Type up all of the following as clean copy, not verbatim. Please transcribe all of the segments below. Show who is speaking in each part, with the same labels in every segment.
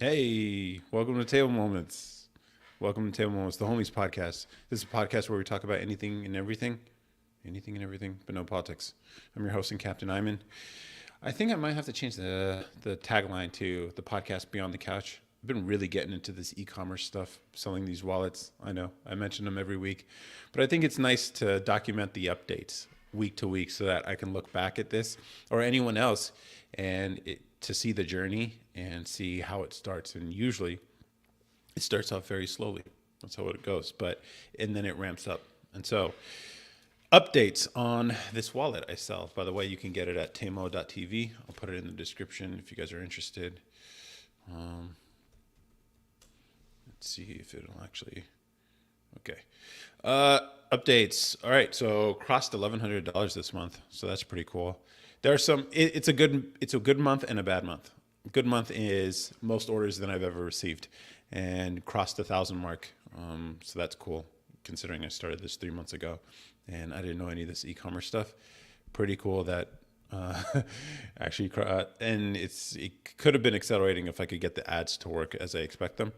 Speaker 1: Hey, welcome to Table Moments. Welcome to Table Moments, the Homies podcast. This is a podcast where we talk about anything and everything, but no politics. I'm your host and Captain Ayman. I think I might have to change the tagline to the podcast Beyond the Couch. I've been really getting into this e-commerce stuff, selling these wallets. I know I mention them every week, but I think it's nice to document the updates week to week so that I can look back at this or anyone else to see the journey and see how it starts. And usually it starts off very slowly. That's how it goes. And then it ramps up. And so updates on this wallet I sell. By the way, you can get it at tamo.tv. I'll put it in the description if you guys are interested. Let's see if it'll actually. Okay. Updates. All right. So crossed $1,100 this month. So that's pretty cool. There are some. It's a good month and a bad month. Good month is most orders than I've ever received, and crossed the 1,000 mark. So that's cool, considering I started this 3 months ago, and I didn't know any of this e-commerce stuff. Pretty cool that uh, actually, and it could have been accelerating if I could get the ads to work as I expect them.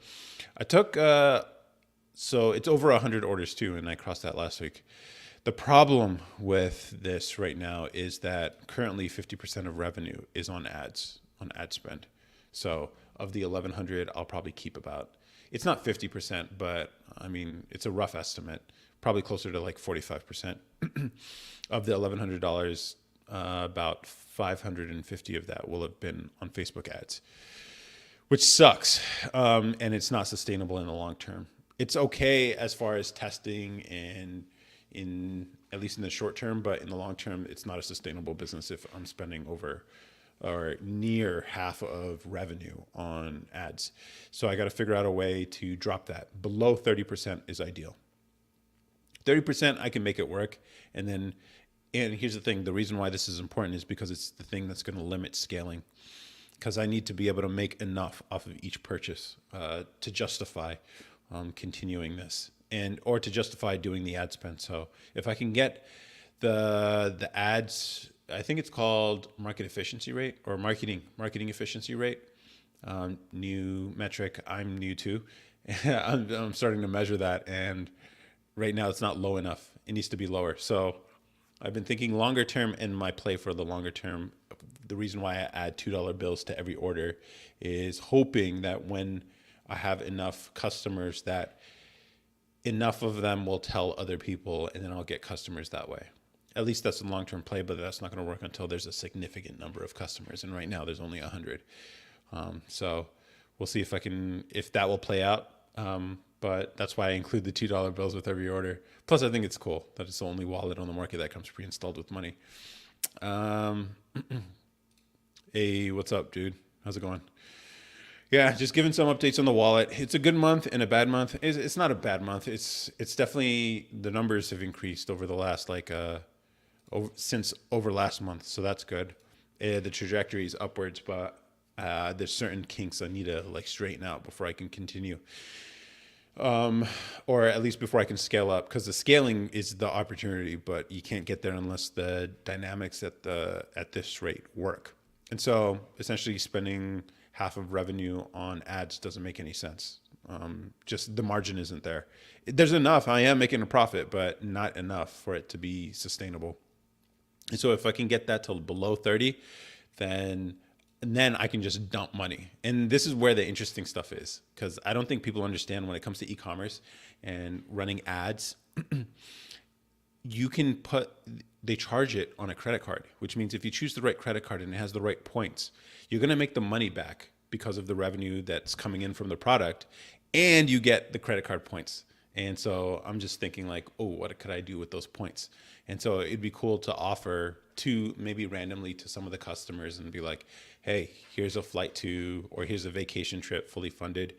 Speaker 1: I took so it's over 100 orders too, and I crossed that last week. The problem with this right now is that currently 50% of revenue is on ads, on ad spend. So of the 1,100, I'll probably keep about, it's not 50%, but I mean, it's a rough estimate, probably closer to like 45% of the $1,100. About 550 of that will have been on Facebook ads, which sucks. And it's not sustainable in the long term. It's okay as far as testing and in at least in the short term, but in the long term, it's not a sustainable business if I'm spending over or near half of revenue on ads. So I got to figure out a way to drop that. Below 30% is ideal. 30% I can make it work. And here's the thing, the reason why this is important is because it's the thing that's going to limit scaling, because I need to be able to make enough off of each purchase to justify continuing this or to justify doing the ad spend. So if I can get the ads, I think it's called market efficiency rate or marketing efficiency rate. New metric. I'm new to. I'm starting to measure that, and right now it's not low enough. It needs to be lower. So I've been thinking longer term, and my play for the longer term, the reason why I add $2 bills to every order is hoping that when I have enough customers that enough of them will tell other people, and then I'll get customers that way. At least that's a long-term play, but that's not going to work until there's a significant number of customers. And right now there's only 100. So we'll see if that will play out. But that's why I include the $2 bills with every order. Plus, I think it's cool that it's the only wallet on the market that comes pre-installed with money. Hey, what's up, dude? How's it going? Yeah, just giving some updates on the wallet. It's a good month and a bad month. It's not a bad month. It's definitely the numbers have increased over the last since over last month, so that's good. The trajectory is upwards, but there's certain kinks I need to like straighten out before I can continue, or at least before I can scale up. Because the scaling is the opportunity, but you can't get there unless the dynamics at this rate work. And so essentially spending half of revenue on ads doesn't make any sense. Just the margin isn't there. There's enough. I am making a profit, but not enough for it to be sustainable. And so if I can get that to below 30, then I can just dump money. And this is where the interesting stuff is, because I don't think people understand when it comes to e-commerce and running ads. You can they charge it on a credit card, which means if you choose the right credit card and it has the right points, you're going to make the money back because of the revenue that's coming in from the product, and you get the credit card points. And so I'm just thinking like, oh, what could I do with those points? And so it'd be cool to offer to maybe randomly to some of the customers and be like, hey, here's a flight to, or here's a vacation trip fully funded.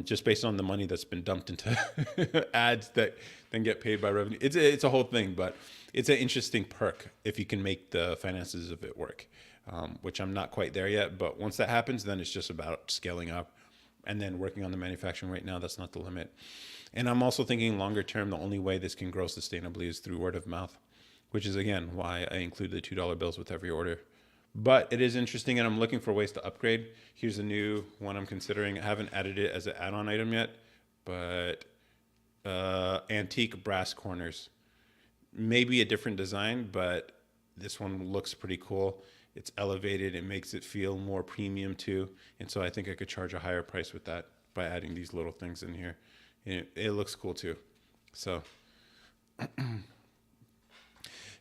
Speaker 1: Just based on the money that's been dumped into ads that then get paid by revenue. It's a whole thing, but it's an interesting perk if you can make the finances of it work, which I'm not quite there yet. But once that happens, then it's just about scaling up and then working on the manufacturing. Right now, that's not the limit. And I'm also thinking longer term, the only way this can grow sustainably is through word of mouth, which is, again, why I include the $2 bills with every order. But it is interesting, and I'm looking for ways to upgrade. Here's a new one I'm considering. I haven't added it as an add-on item yet, but antique brass corners. Maybe a different design, but this one looks pretty cool. It's elevated. It makes it feel more premium too, and so I think I could charge a higher price with that by adding these little things in here. And it looks cool too. So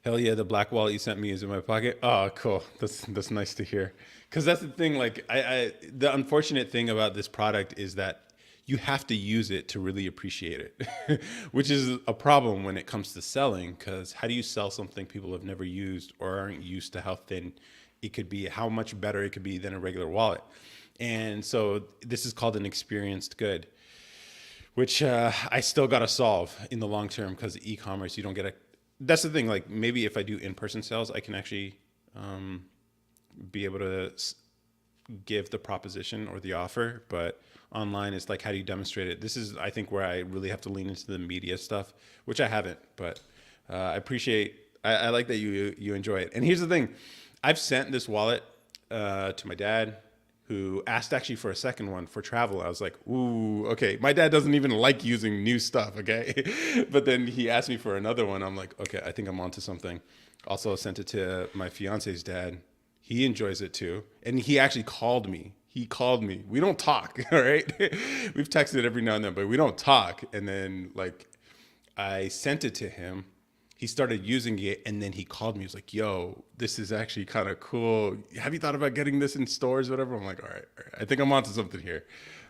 Speaker 1: hell yeah, the black wallet you sent me is in my pocket. Oh, cool. That's nice to hear. Because that's the thing. Like, I the unfortunate thing about this product is that you have to use it to really appreciate it, which is a problem when it comes to selling. Because how do you sell something people have never used or aren't used to how thin it could be, how much better it could be than a regular wallet? And so this is called an experienced good, which I still got to solve in the long term because e-commerce, you don't get a. That's the thing. Like maybe if I do in-person sales, I can actually be able to give the proposition or the offer. But online is like, how do you demonstrate it? This is, I think, where I really have to lean into the media stuff, which I haven't. But I appreciate. I like that you enjoy it. And here's the thing, I've sent this wallet to my dad, who asked actually for a second one for travel. I was like, ooh, okay. My dad doesn't even like using new stuff, okay? But then he asked me for another one. I'm like, okay, I think I'm onto something. Also sent it to my fiance's dad. He enjoys it too. And he actually called me. He called me. We don't talk, all right? We've texted every now and then, but we don't talk. And then like I sent it to him. He started using it, and then he called me. He was like, yo, this is actually kind of cool. Have you thought about getting this in stores or whatever? I'm like, all right. I think I'm onto something here.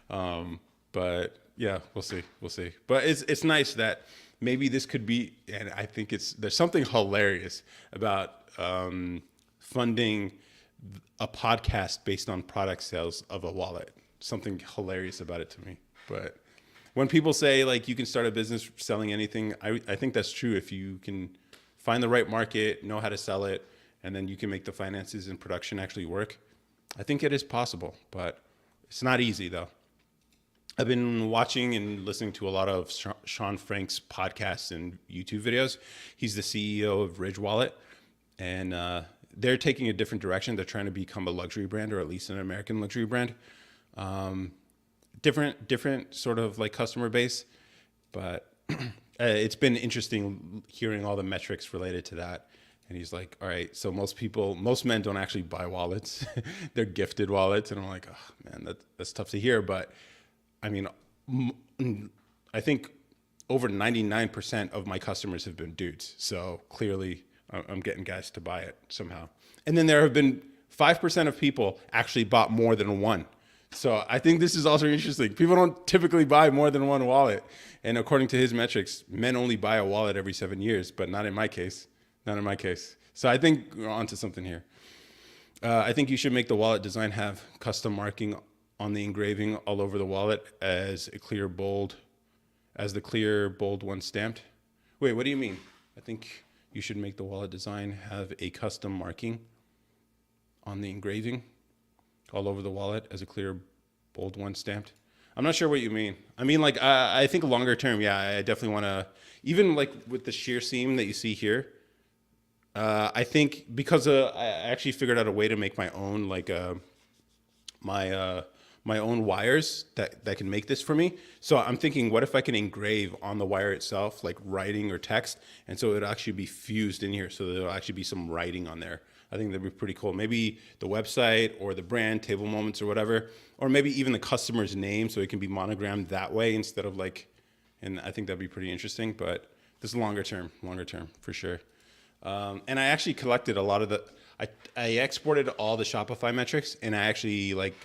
Speaker 1: But yeah, we'll see. We'll see. But it's nice that maybe this could be, and I think there's something hilarious about funding a podcast based on product sales of a wallet. Something hilarious about it to me. But when people say like you can start a business selling anything, I think that's true if you can find the right market, know how to sell it, and then you can make the finances and production actually work. I think it is possible, but it's not easy though. I've been watching and listening to a lot of Sean Frank's podcasts and YouTube videos. He's the CEO of Ridge Wallet, and they're taking a different direction. They're trying to become a luxury brand, or at least an American luxury brand. Different sort of like customer base, but it's been interesting hearing all the metrics related to that. And he's like, all right, so most men don't actually buy wallets. They're gifted wallets. And I'm like, oh man, that's tough to hear. But I mean, I think over 99% of my customers have been dudes. So clearly I'm getting guys to buy it somehow. And then there have been 5% of people actually bought more than one. So I think this is also interesting. People don't typically buy more than one wallet. And according to his metrics, men only buy a wallet every 7 years, but not in my case. Not in my case. So I think we're onto something here. I think you should make the wallet design have custom marking on the engraving all over the wallet as the clear bold one stamped. Wait, what do you mean? I think you should make the wallet design have a custom marking on the engraving all over the wallet as a clear bold one stamped. I'm not sure what you mean. I mean, like, I think longer term, yeah, I definitely want to, even like with the sheer seam that you see here, I think because I actually figured out a way to make my own, like, my own wires that can make this for me. So I'm thinking, what if I can engrave on the wire itself, like writing or text, and so it'll actually be fused in here, so there'll actually be some writing on there. I think that'd be pretty cool. Maybe the website or the brand, Table Moments or whatever, or maybe even the customer's name, so it can be monogrammed that way instead of like. And I think that'd be pretty interesting. But this is longer term for sure. And I actually collected a lot of I exported all the Shopify metrics, and I actually like,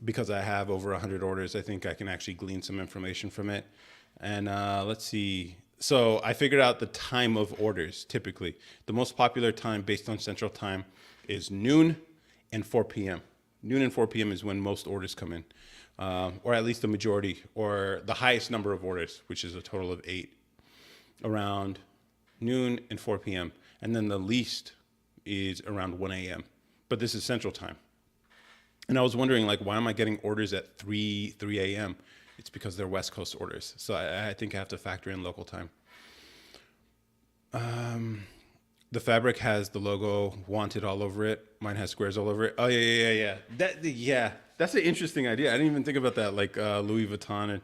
Speaker 1: because I have over 100 orders, I think I can actually glean some information from it. And let's see. So I figured out the time of orders. Typically, the most popular time based on Central Time is noon and 4 p.m. Noon and 4 p.m. is when most orders come in, or at least the majority, or the highest number of orders, which is a total of 8, around noon and 4 p.m. And then the least is around 1 a.m. But this is Central Time. And I was wondering, like, why am I getting orders at 3 a.m.? It's because they're West Coast orders. So I think I have to factor in local time. The fabric has the logo wanted all over it. Mine has squares all over it. Oh yeah. Yeah, that's an interesting idea. I didn't even think about that. Like Louis Vuitton and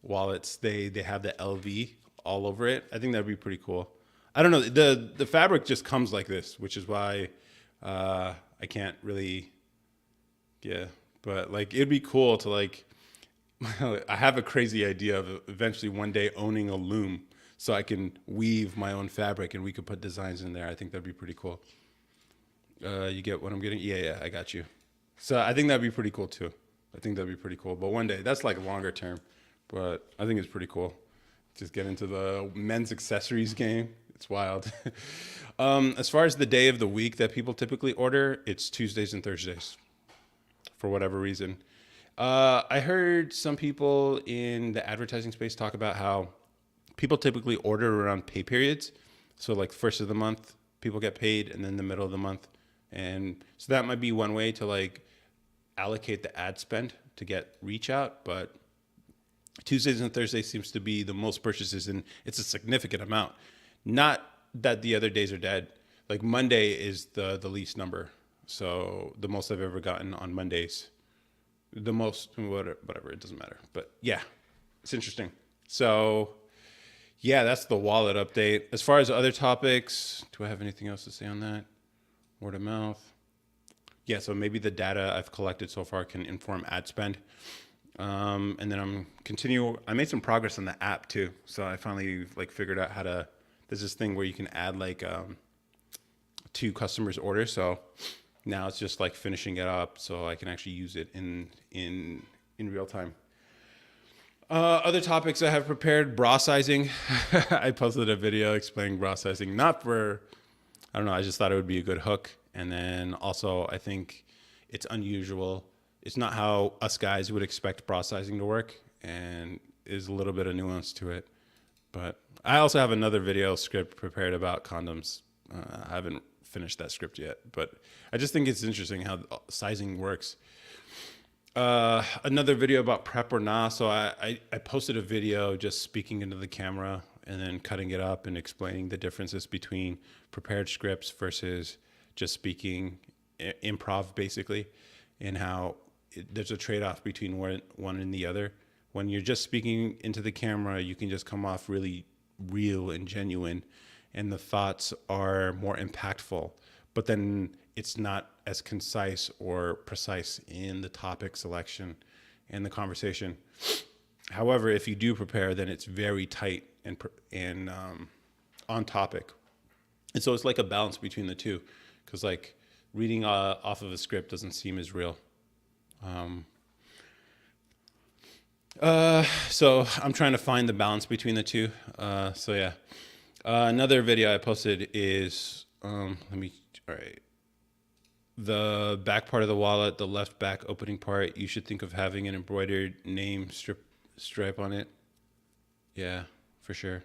Speaker 1: wallets, they have the LV all over it. I think that'd be pretty cool. I don't know. The fabric just comes like this, which is why I can't really. Yeah, but like it'd be cool to like I have a crazy idea of eventually one day owning a loom so I can weave my own fabric and we could put designs in there. I think that'd be pretty cool. You get what I'm getting? Yeah, I got you. So I think that'd be pretty cool too. I think that'd be pretty cool. But one day, that's like longer term. But I think it's pretty cool. Just get into the men's accessories game. It's wild. As far as the day of the week that people typically order, it's Tuesdays and Thursdays for whatever reason. I heard some people in the advertising space talk about how people typically order around pay periods. So like first of the month, people get paid, and then the middle of the month, and so that might be one way to like allocate the ad spend to get reach out. But Tuesdays and Thursdays seems to be the most purchases, and it's a significant amount. Not that the other days are dead. Like Monday is the least number. So the most I've ever gotten on Mondays, the most whatever, it doesn't matter. But yeah, it's interesting. So yeah, that's the wallet update. As far as other topics, do I have anything else to say on that? Word of mouth. Yeah, so maybe the data I've collected so far can inform ad spend. And then I made some progress on the app too. So I finally like figured out how to, there's this thing where you can add like two customers' orders. So now it's just like finishing it up so I can actually use it in real time. Other topics I have prepared: bra sizing. I posted a video explaining bra sizing, not for, I don't know, I just thought it would be a good hook. And then also, I think it's unusual. It's not how us guys would expect bra sizing to work, and is a little bit of nuance to it. But I also have another video script prepared about condoms. I haven't finished that script yet, but I just think it's interesting how sizing works. Another video about prep or nah. So I posted a video just speaking into the camera and then cutting it up and explaining the differences between prepared scripts versus just speaking improv, basically, and how there's a trade-off between one and the other. When you're just speaking into the camera, you can just come off really real and genuine, and the thoughts are more impactful. But then it's not as concise or precise in the topic selection and the conversation. However, if you do prepare, then it's very tight and on topic. And so it's like a balance between the two, because like reading off of a script doesn't seem as real. So I'm trying to find the balance between the two. So yeah. Another video I posted is, all right. The back part of the wallet, the left back opening part, you should think of having an embroidered name stripe on it. Yeah, for sure.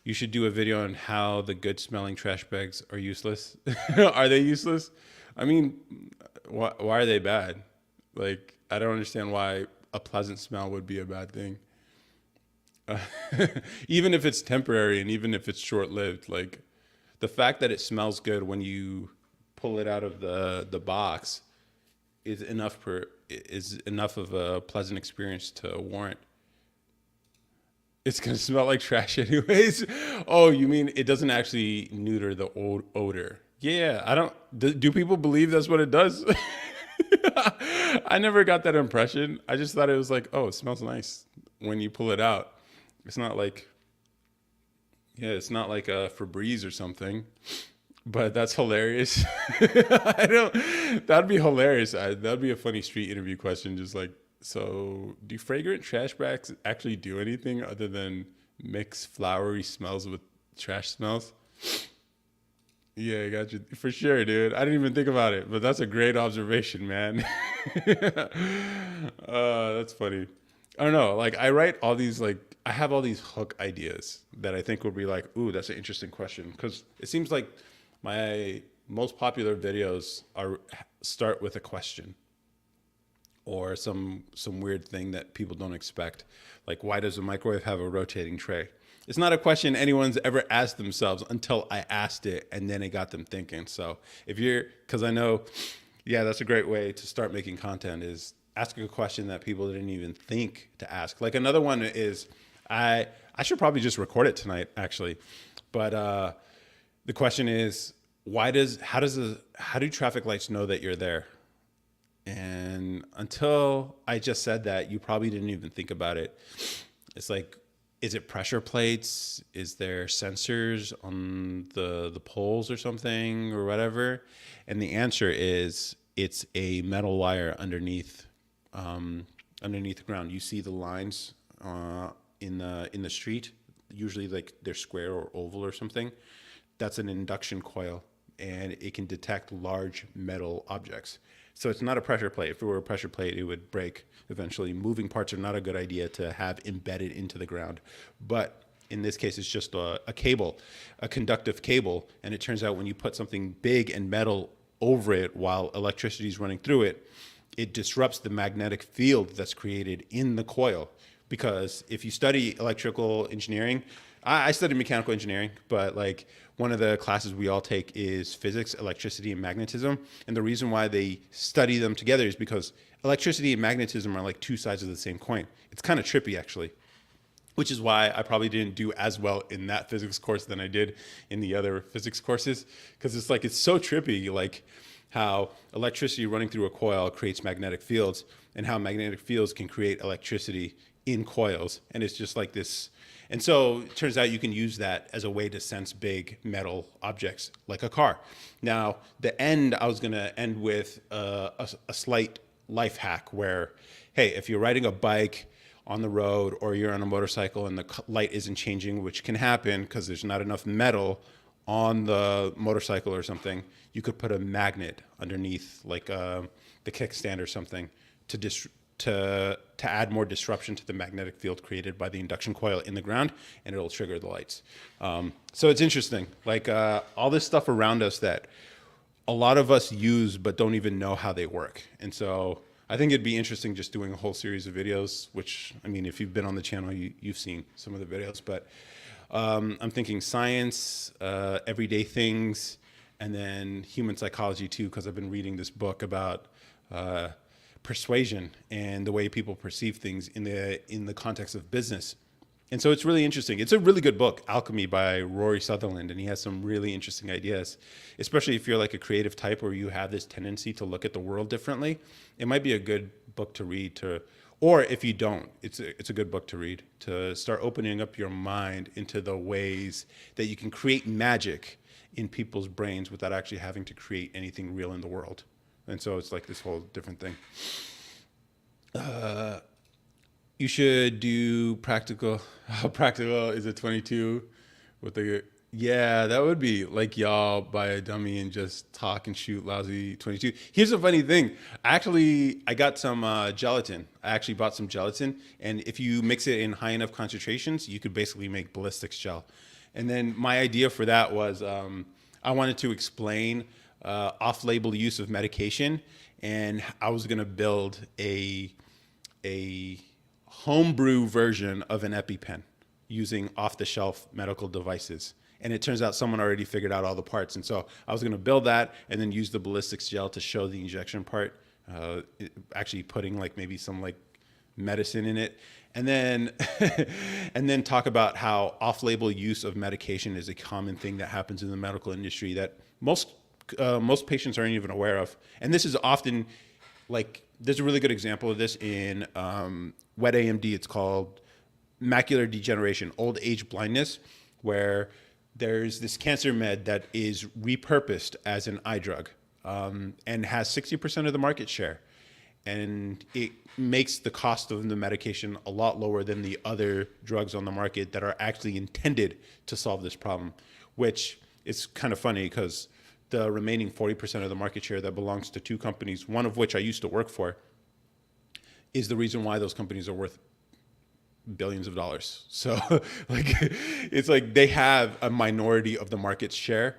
Speaker 1: You should do a video on how the good smelling trash bags are useless. Are they useless? I mean, why are they bad? Like, I don't understand why a pleasant smell would be a bad thing. Even if it's temporary and even if it's short lived, like the fact that it smells good when you pull it out of the box is enough of a pleasant experience to warrant. It's gonna smell like trash anyways. Oh, you mean it doesn't actually neuter the old odor? Yeah, I don't. Do people believe that's what it does? I never got that impression. I just thought it was like, oh, it smells nice when you pull it out. It's not like, yeah, it's not like a Febreze or something. But that's hilarious. I don't. That'd be hilarious. That'd be a funny street interview question. Just like, so do fragrant trash bags actually do anything other than mix flowery smells with trash smells? Yeah, I got you for sure, dude. I didn't even think about it, but that's a great observation, man. That's funny. I don't know. Like, I write all these I have all these hook ideas that I think would be like, ooh, that's an interesting question, because it seems like my most popular videos start with a question or some weird thing that people don't expect. Like, why does a microwave have a rotating tray? It's not a question anyone's ever asked themselves until I asked it, and then it got them thinking. So if you're, because I know, yeah, that's a great way to start making content is asking a question that people didn't even think to ask. Like another one is, I should probably just record it tonight, actually, but the question is, how do traffic lights know that you're there? And until I just said that, you probably didn't even think about it. It's like, is it pressure plates? Is there sensors on the poles or something or whatever? And the answer is it's a metal wire underneath the ground. You see the lines in the street, usually like they're square or oval or something. That's an induction coil, and it can detect large metal objects. So it's not a pressure plate. If it were a pressure plate, it would break eventually. Moving parts are not a good idea to have embedded into the ground. But in this case, it's just a cable, a conductive cable. And it turns out when you put something big and metal over it while electricity is running through it, it disrupts the magnetic field that's created in the coil. Because if you study electrical engineering, I studied mechanical engineering, but like one of the classes we all take is physics, electricity, and magnetism. And the reason why they study them together is because electricity and magnetism are like two sides of the same coin. It's kind of trippy, actually, which is why I probably didn't do as well in that physics course than I did in the other physics courses. Because it's like, it's so trippy, like how electricity running through a coil creates magnetic fields, and how magnetic fields can create electricity in coils. And it's just like this. And so it turns out you can use that as a way to sense big metal objects like a car. Now, I was going to end with a slight life hack where, hey, if you're riding a bike on the road or you're on a motorcycle and the light isn't changing, which can happen because there's not enough metal on the motorcycle or something, you could put a magnet underneath, like the kickstand or something, to add more disruption to the magnetic field created by the induction coil in the ground, and it'll trigger the lights. So it's interesting, like all this stuff around us that a lot of us use but don't even know how they work. And so I think it'd be interesting just doing a whole series of videos, which, I mean, if you've been on the channel, you've seen some of the videos, but I'm thinking science, everyday things, and then human psychology too, because I've been reading this book about persuasion and the way people perceive things in the context of business. And so it's really interesting. It's a really good book, Alchemy by Rory Sutherland, and he has some really interesting ideas, especially if you're like a creative type or you have this tendency to look at the world differently. It might be a good book to read, or if you don't, it's a good book to read to start opening up your mind into the ways that you can create magic in people's brains without actually having to create anything real in the world. And so it's like this whole different thing. You should do practical. How practical is a 22 with the, yeah, that would be like y'all buy a dummy and just talk and shoot lousy 22. Here's a funny thing. I got some gelatin. I actually bought some gelatin. And if you mix it in high enough concentrations, you could basically make ballistics gel. And then my idea for that was I wanted to explain off-label use of medication, and I was going to build a homebrew version of an EpiPen using off-the-shelf medical devices. And it turns out someone already figured out all the parts. And so I was going to build that and then use the ballistics gel to show the injection part, actually putting like maybe some like medicine in it. And then and then talk about how off-label use of medication is a common thing that happens in the medical industry that most patients aren't even aware of. And this is often, like, there's a really good example of this in wet AMD. It's called macular degeneration, old age blindness, where there's this cancer med that is repurposed as an eye drug and has 60% of the market share. And it makes the cost of the medication a lot lower than the other drugs on the market that are actually intended to solve this problem, which is kind of funny because the remaining 40% of the market share that belongs to two companies, one of which I used to work for, is the reason why those companies are worth billions of dollars. So like, it's like they have a minority of the market share,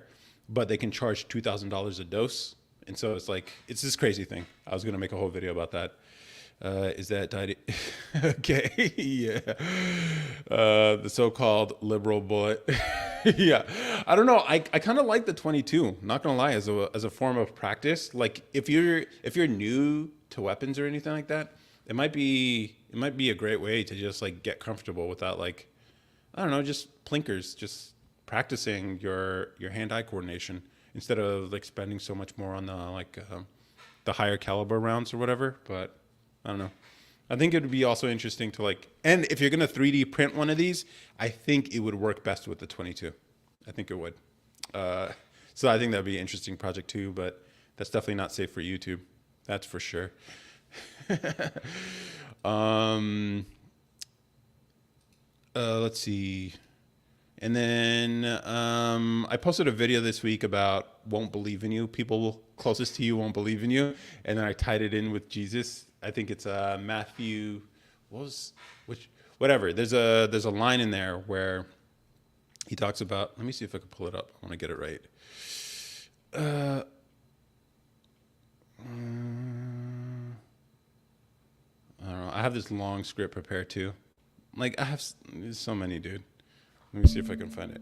Speaker 1: but they can charge $2,000 a dose. And so it's like, it's this crazy thing. I was going to make a whole video about that. Is that died? Okay, yeah. The so-called liberal bullet. Yeah, I don't know. I kind of like the 22. Not gonna lie, as a form of practice. Like if you're new to weapons or anything like that, it might be a great way to just like get comfortable without like, I don't know, just plinkers, just practicing your hand-eye coordination instead of like spending so much more on the higher caliber rounds or whatever. But I don't know. I think it would be also interesting to like, and if you're gonna 3D print one of these, I think it would work best with the 22. I think it would. Uh, so I think that'd be an interesting project too, but that's definitely not safe for YouTube. That's for sure. um, let's see. And then I posted a video this week about won't believe in you. People closest to you won't believe in you. And then I tied it in with Jesus. I think it's Matthew, whatever. There's a line in there where he talks about, let me see if I can pull it up. I want to get it right. Uh, I don't know. I have this long script prepared too. Like there's so many, dude. Let me see if I can find it.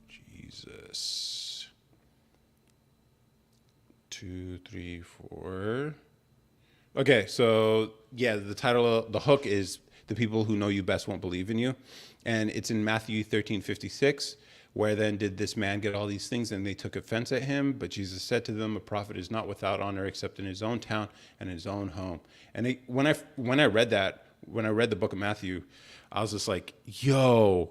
Speaker 1: Jesus. 2, 3, 4. Okay, so yeah, the title, the hook is "The People Who Know You Best Won't Believe in You," and it's in Matthew 13:56. Where then did this man get all these things, and they took offense at him? But Jesus said to them, "A prophet is not without honor except in his own town and his own home." And when I read that, when I read the book of Matthew, I was just like, "Yo."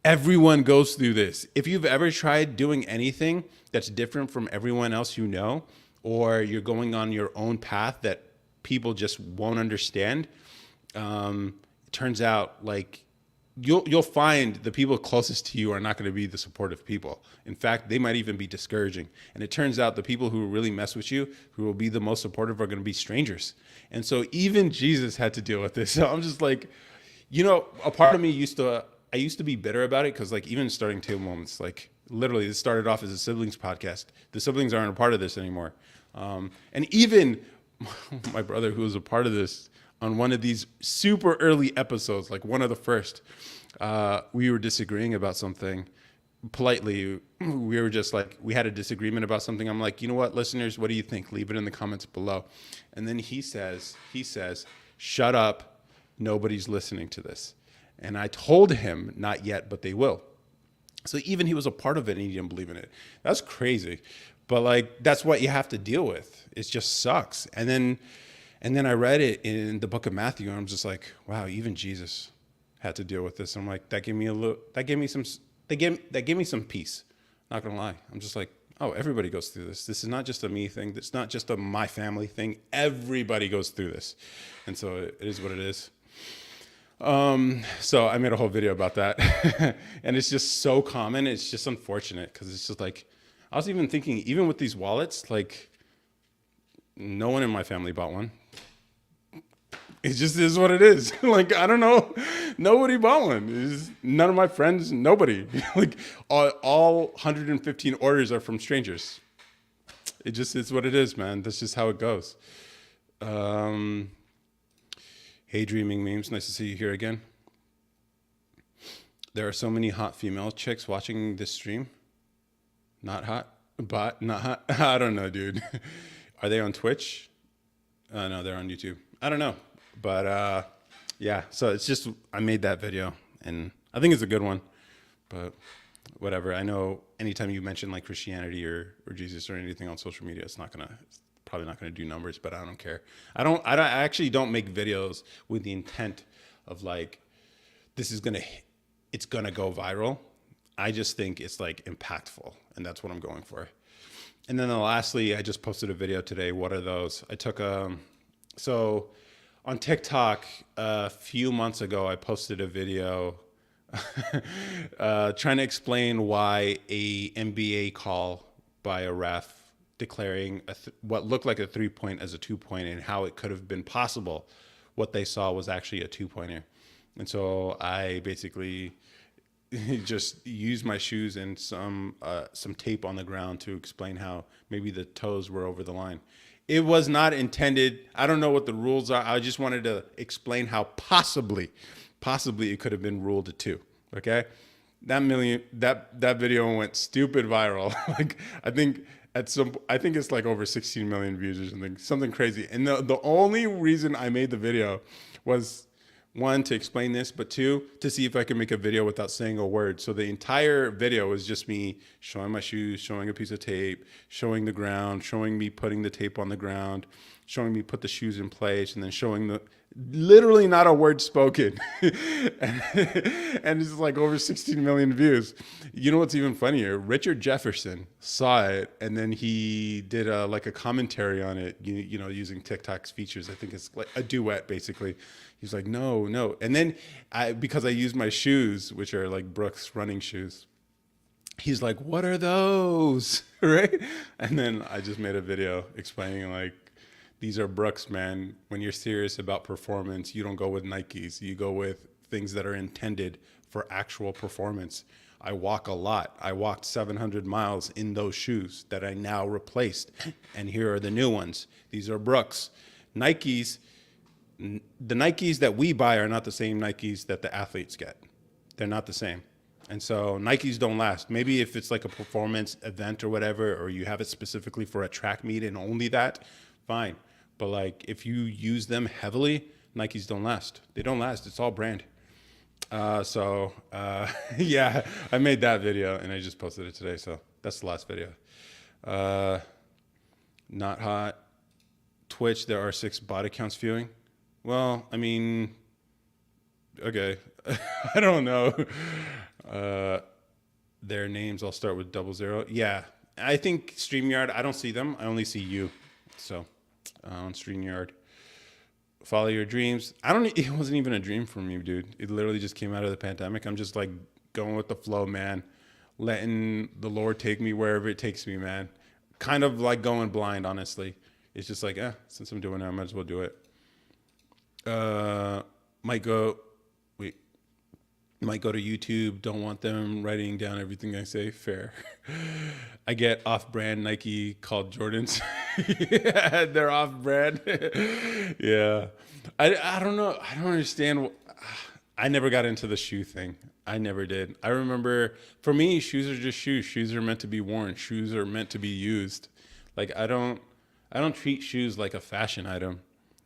Speaker 1: Everyone goes through this. If you've ever tried doing anything that's different from everyone else you know, or you're going on your own path that people just won't understand, it turns out like you'll find the people closest to you are not going to be the supportive people. In fact, they might even be discouraging. And it turns out the people who really mess with you, who will be the most supportive, are going to be strangers. And so even Jesus had to deal with this. So I'm just like, a part of me I used to be bitter about it because like even starting Table Moments, like literally this started off as a siblings podcast. The siblings aren't a part of this anymore. And even my brother, who was a part of this on one of these super early episodes, like one of the first, we were disagreeing about something politely. We were just like, we had a disagreement about something. I'm like, you know what, listeners, what do you think? Leave it in the comments below. And then he says, shut up. Nobody's listening to this. And I told him, not yet, but they will. So even he was a part of it and he didn't believe in it. That's crazy. But like, that's what you have to deal with. It just sucks. And then I read it in the book of Matthew and I'm just like, wow, even Jesus had to deal with this. I'm like, that gave me some peace. Not gonna lie. I'm just like, oh, everybody goes through this. This is not just a me thing. It's not just a my family thing. Everybody goes through this. And so it is what it is. So I made a whole video about that and it's just so common. It's just unfortunate because it's just like, I was even thinking, even with these wallets, like no one in my family bought one. It just is what it is. Like, I don't know. Nobody bought one. None of my friends, nobody. Like all 115 orders are from strangers. It just is what it is, man. That's just how it goes. Hey, Dreaming Memes, nice to see you here again. There are so many hot female chicks watching this stream. Not hot, but not hot. I don't know, dude. Are they on Twitch? No, they're on YouTube. I don't know. But yeah, so it's just, I made that video and I think it's a good one, but whatever. I know anytime you mention like Christianity or Jesus or anything on social media, it's probably not gonna do numbers, but I don't care. I actually don't make videos with the intent of like, it's gonna go viral. I just think it's like impactful and that's what I'm going for. And then lastly, I just posted a video today. What are those? I took so on TikTok a few months ago, I posted a video trying to explain why a NBA call by a ref declaring what looked like a 3-point as a 2-point and how it could have been possible. What they saw was actually a 2-pointer. And so I basically just use my shoes and some tape on the ground to explain how maybe the toes were over the line. It was not intended. I don't know what the rules are. I just wanted to explain how possibly it could have been ruled a two. Okay, that video went stupid viral. Like I think it's like over 16 million views or something crazy. And the only reason I made the video was one, to explain this, but two, to see if I could make a video without saying a word. So the entire video was just me showing my shoes, showing a piece of tape, showing the ground, showing me putting the tape on the ground, showing me put the shoes in place, and then showing the literally not a word spoken. And it's like over 16 million views. You know what's even funnier? Richard Jefferson saw it, and then he did like a commentary on it, you know, using TikTok's features. I think it's like a duet, basically. He's like, no, no. And then because I used my shoes, which are like Brooks running shoes, he's like, what are those? Right? And then I just made a video explaining like, these are Brooks, man. When you're serious about performance, you don't go with Nikes. You go with things that are intended for actual performance. I walk a lot. I walked 700 miles in those shoes that I now replaced. And here are the new ones. These are Brooks. Nikes, the Nikes that we buy are not the same Nikes that the athletes get. They're not the same. And so Nikes don't last. Maybe if it's like a performance event or whatever, or you have it specifically for a track meet and only that, fine. But like if you use them heavily, Nikes don't last. They don't last. It's all brand. Yeah, I made that video and I just posted it today. So that's the last video. Not hot. Twitch, there are 6 bot accounts viewing. Well, I mean, okay. I don't know. Their names all start with 00. Yeah, I think StreamYard, I don't see them. I only see you. So on StreamYard. Follow your dreams. It wasn't even a dream for me, dude. It literally just came out of the pandemic. I'm just like going with the flow, man. Letting the Lord take me wherever it takes me, man. Kind of like going blind, honestly. It's just like, since I'm doing it, I might as well do it. Might go to YouTube. Don't want them writing down everything I say. Fair. I get off-brand Nike called Jordans. Yeah, they're off-brand. Yeah. I don't know. I don't understand. I never got into the shoe thing. I never did. I remember, for me, shoes are just shoes. Shoes are meant to be worn. Shoes are meant to be used. Like I don't treat shoes like a fashion item,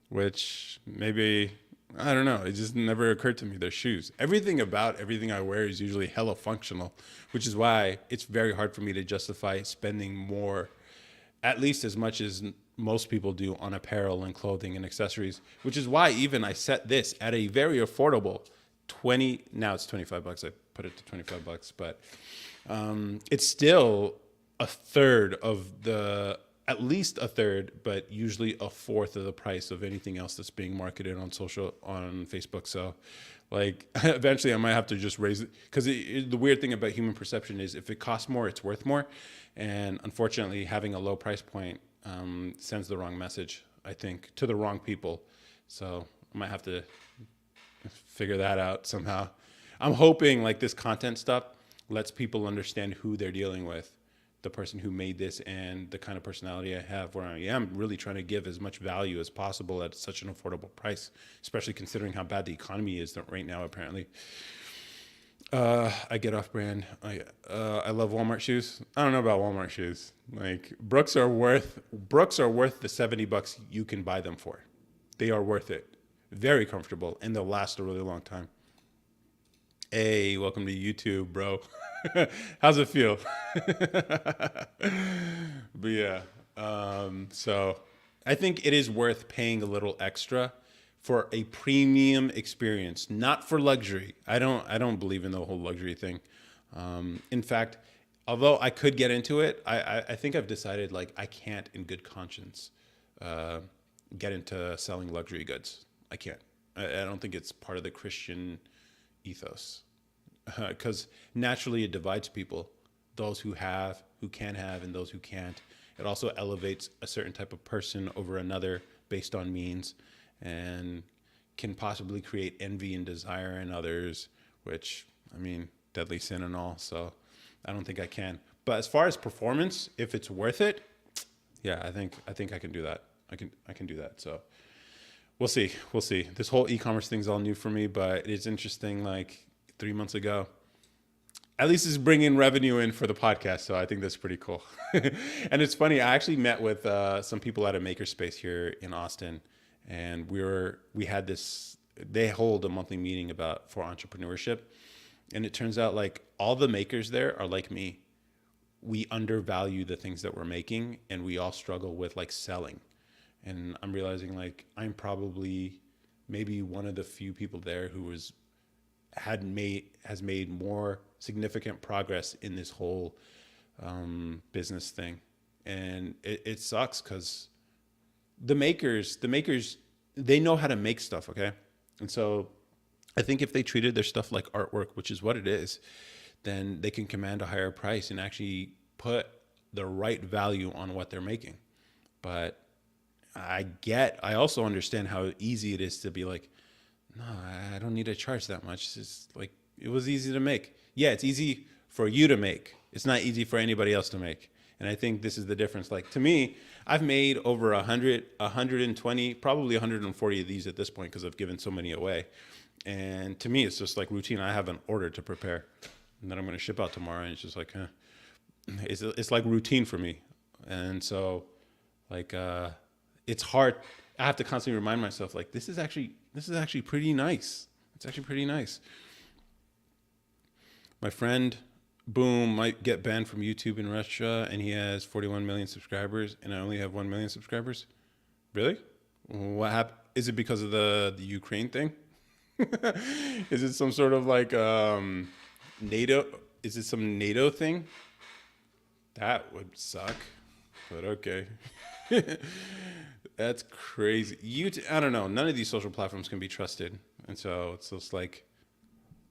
Speaker 1: which maybe, I don't know. It just never occurred to me. They're shoes. Everything about everything I wear is usually hella functional, which is why it's very hard for me to justify spending more, at least as much as most people do, on apparel and clothing and accessories, which is why even I set this at a very affordable now it's $25. I put it to $25, but it's still a third of at least a third, but usually a fourth of the price of anything else that's being marketed on Facebook. So like eventually I might have to just raise it, because the weird thing about human perception is if it costs more, it's worth more. And unfortunately, having a low price point sends the wrong message, I think, to the wrong people. So I might have to figure that out somehow. I'm hoping like this content stuff lets people understand who they're dealing with, the person who made this and the kind of personality I have, where I am really trying to give as much value as possible at such an affordable price, especially considering how bad the economy is right now, apparently. I get off brand. I love Walmart shoes. I don't know about Walmart shoes. Like Brooks are worth the $70 you can buy them for. They are worth it. Very comfortable, and they'll last a really long time. Hey, welcome to YouTube, bro. How's it feel? But yeah, so I think it is worth paying a little extra for a premium experience, not for luxury. I don't believe in the whole luxury thing. In fact, although I could get into it, I think I've decided like I can't in good conscience get into selling luxury goods. I can't. I don't think it's part of the Christian ethos, because naturally it divides people, those who can have, and those who can't. It also elevates a certain type of person over another based on means, and can possibly create envy and desire in others, which, I mean, deadly sin and all. So I don't think I can. But as far as performance, if it's worth it, yeah, I think I can do that. I can do that. So we'll see. We'll see. This whole e-commerce thing's all new for me, but it's interesting. Like 3 months ago, at least it's bringing revenue in for the podcast. So I think that's pretty cool. And it's funny. I actually met with some people at a makerspace here in Austin, and we had this. They hold a monthly meeting for entrepreneurship, and it turns out like all the makers there are like me. We undervalue the things that we're making, and we all struggle with like selling. And I'm realizing like I'm probably maybe one of the few people there who has made more significant progress in this whole business thing. And it sucks because the makers they know how to make stuff, okay? And so I think if they treated their stuff like artwork, which is what it is, then they can command a higher price and actually put the right value on what they're making. But I also understand how easy it is to be like, no, I don't need to charge that much. It's just like, it was easy to make. Yeah, it's easy for you to make. It's not easy for anybody else to make. And I think this is the difference. Like to me, I've made over 100, 120, probably 140 of these at this point because I've given so many away. And to me, it's just like routine. I have an order to prepare and then I'm going to ship out tomorrow. And it's just like, it's like routine for me. And so like, it's hard. I have to constantly remind myself like, this is actually pretty nice. It's actually pretty nice. My friend, Boom, might get banned from YouTube in Russia, and he has 41 million subscribers, and I only have 1 million subscribers. Really? What happened? Is it because of the Ukraine thing? Is it some sort of like NATO? Is it some NATO thing? That would suck, but okay. That's crazy. I don't know. None of these social platforms can be trusted, and so it's just like,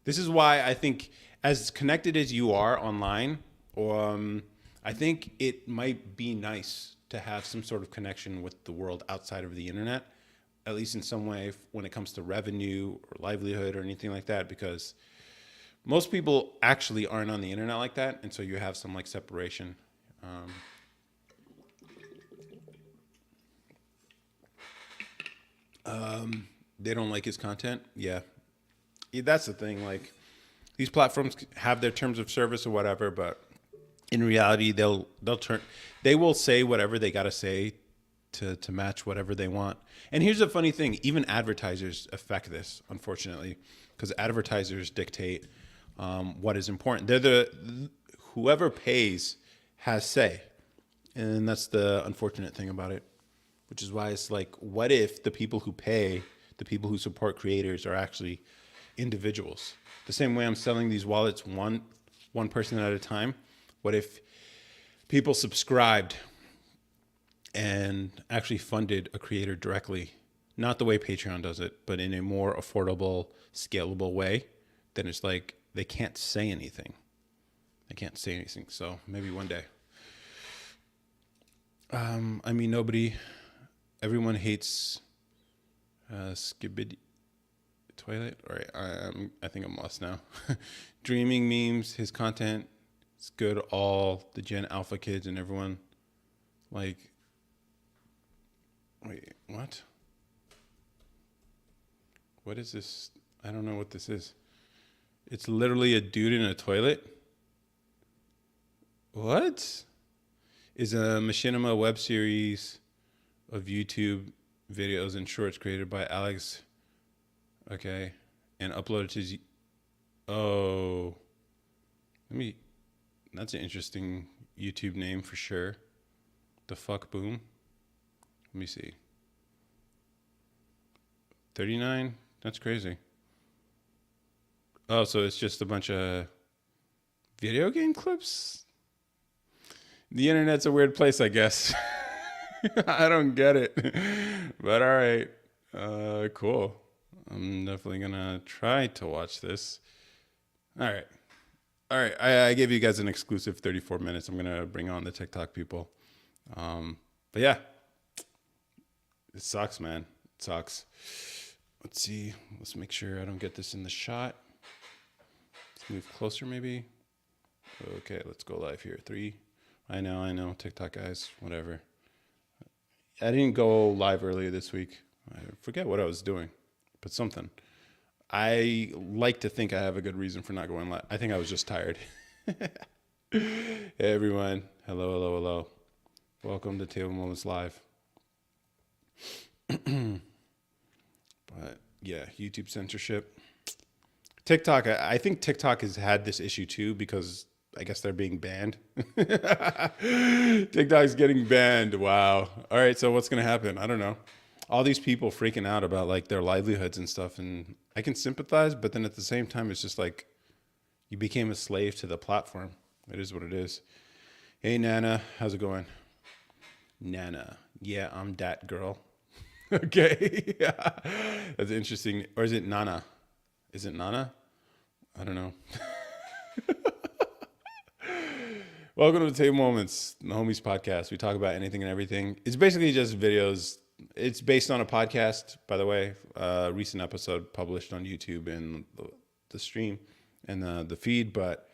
Speaker 1: this is why I think as connected as you are online, I think it might be nice to have some sort of connection with the world outside of the internet, at least in some way when it comes to revenue or livelihood or anything like that, because most people actually aren't on the internet like that. And so you have some like separation. They don't like his content. Yeah. That's the thing. Like, these platforms have their terms of service or whatever, but in reality, they will say whatever they got to say to match whatever they want. And here's the funny thing: even advertisers affect this, unfortunately, because advertisers dictate what is important. Whoever pays has say, and that's the unfortunate thing about it. Which is why it's like, what if the people who pay, the people who support creators, are actually individuals? The same way I'm selling these wallets one person at a time. What if people subscribed and actually funded a creator directly, not the way Patreon does it, but in a more affordable, scalable way? Then it's like they can't say anything. They can't say anything. So maybe one day. I mean, everyone hates Skibidi Twilight. All right, I think I'm lost now. Dreaming memes, his content is good. All the Gen Alpha kids and everyone, like, wait, what? What is this? I don't know what this is. It's literally a dude in a toilet. What? Is a Machinima web series of YouTube videos and shorts created by Alex. Okay. And uploaded to that's an interesting YouTube name for sure. The fuck boom. Let me see. 39? That's crazy. Oh, so it's just a bunch of video game clips? The internet's a weird place, I guess. I don't get it. But all right. Cool. I'm definitely going to try to watch this. All right. All right. I gave you guys an exclusive 34 minutes. I'm going to bring on the TikTok people. But yeah, it sucks, man. It sucks. Let's see. Let's make sure I don't get this in the shot. Move closer, maybe. Okay, let's go live here. Three. I know. TikTok guys, whatever. I didn't go live earlier this week. I forget what I was doing, but something. I like to think I have a good reason for not going live. I think I was just tired. Hey everyone. Hello. Welcome to Table Moments Live. But yeah, YouTube censorship. TikTok, I think TikTok has had this issue too because I guess they're being banned. TikTok's getting banned. Wow. All right, so what's going to happen? I don't know. All these people freaking out about like their livelihoods and stuff, and I can sympathize, but then at the same time it's just like you became a slave to the platform. It is what it is. Hey Nana, how's it going? Nana. Yeah, I'm that girl. Okay. That's interesting. Or is it Nana? Is it Nana? I don't know. Welcome to the Table Moments, the Homies podcast. We talk about anything and everything. It's basically just videos. It's based on a podcast, by the way. A recent episode published on YouTube and the stream and the feed. But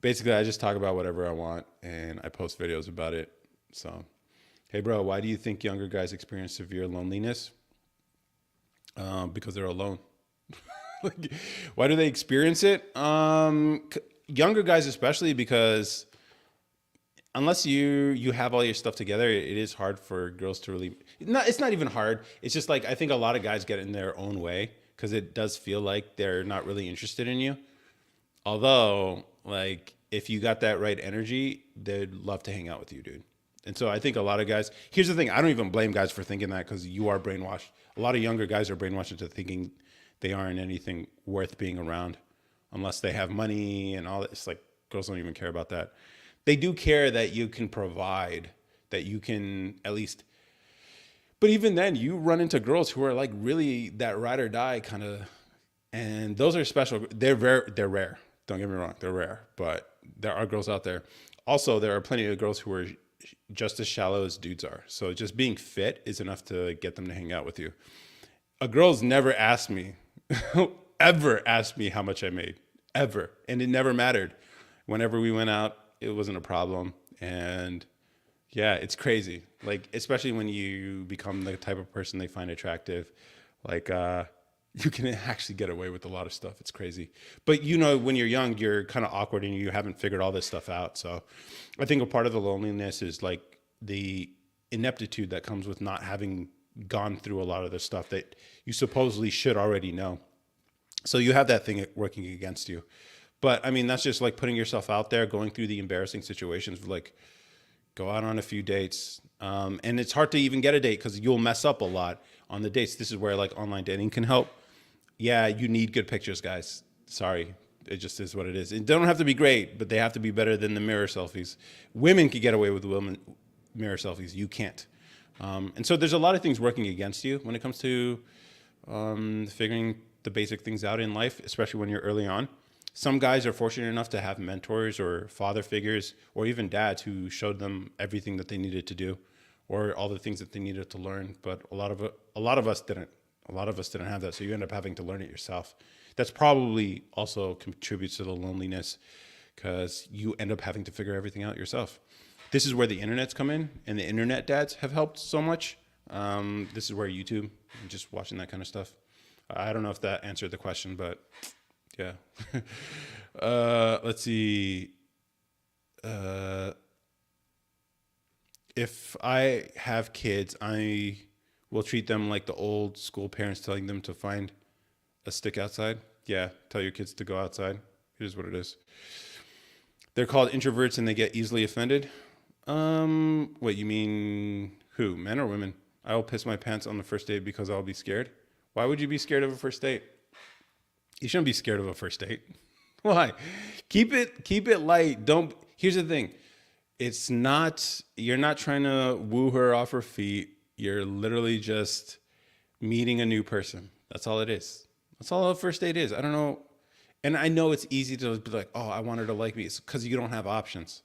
Speaker 1: basically, I just talk about whatever I want and I post videos about it. So, hey, bro, why do you think younger guys experience severe loneliness? Because they're alone. Like, why do they experience it? Younger guys, especially because unless you have all your stuff together, it is hard for girls to really. It's not even hard. It's just like I think a lot of guys get in their own way because it does feel like they're not really interested in you. Although, like, if you got that right energy, they'd love to hang out with you, dude. And so I think a lot of guys. Here's the thing: I don't even blame guys for thinking that because you are brainwashed. A lot of younger guys are brainwashed into thinking they aren't anything worth being around unless they have money and all that. It's like girls don't even care about that. They do care that you can provide, that you can at least. But even then, you run into girls who are like really that ride or die kind of, and those are special. They're rare. Don't get me wrong, they're rare, but there are girls out there. Also, there are plenty of girls who are just as shallow as dudes are. So just being fit is enough to get them to hang out with you. A girl's never asked me, ever asked me how much I made, ever. And it never mattered. Whenever we went out, it wasn't a problem. And yeah, it's crazy. Like, especially when you become the type of person they find attractive, like, you can actually get away with a lot of stuff. It's crazy. But you know, when you're young, you're kind of awkward and you haven't figured all this stuff out. So I think a part of the loneliness is like the ineptitude that comes with not having gone through a lot of the stuff that you supposedly should already know. So you have that thing working against you. But I mean, that's just like putting yourself out there, going through the embarrassing situations, like go out on a few dates. And it's hard to even get a date because you'll mess up a lot on the dates. This is where like online dating can help. Yeah, you need good pictures, guys. Sorry. It just is what it is. It don't have to be great, but they have to be better than the mirror selfies. Women can get away with mirror selfies. You can't. And so there's a lot of things working against you when it comes to figuring the basic things out in life, especially when you're early on. Some guys are fortunate enough to have mentors or father figures or even dads who showed them everything that they needed to do or all the things that they needed to learn. But a lot of us didn't. A lot of us didn't have that. So you end up having to learn it yourself. That's probably also contributes to the loneliness because you end up having to figure everything out yourself. This is where the internet's come in, and the internet dads have helped so much. This is where YouTube, and just watching that kind of stuff. I don't know if that answered the question, but yeah. Let's see. If I have kids, I will treat them like the old school parents telling them to find a stick outside. Yeah, tell your kids to go outside. It is what it is. They're called introverts and they get easily offended. What, you mean who? Men or women? I will piss my pants on the first date because I'll be scared. Why would you be scared of a first date? You shouldn't be scared of a first date. Why? Keep it light. Here's the thing. You're not trying to woo her off her feet. You're literally just meeting a new person. That's all it is. That's all a first date is. I don't know. And I know it's easy to be like, oh, I want her to like me. It's because you don't have options.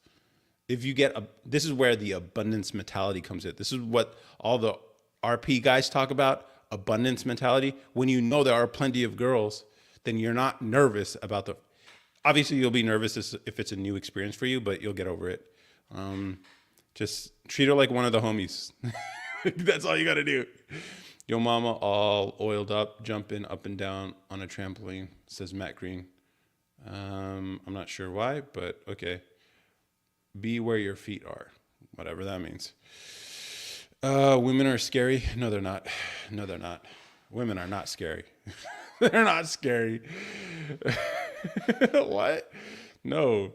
Speaker 1: This is where the abundance mentality comes in. This is what all the RP guys talk about, abundance mentality. When you know there are plenty of girls, then you're not nervous about Obviously, you'll be nervous if it's a new experience for you, but you'll get over it. Um, just treat her like one of the homies. That's all you got to do. Yo, mama, all oiled up, jumping up and down on a trampoline, says Matt Green. I'm not sure why, but okay. Be where your feet are, whatever that means. Women are scary. No, they're not. No, they're not. Women are not scary. They're not scary. What? No.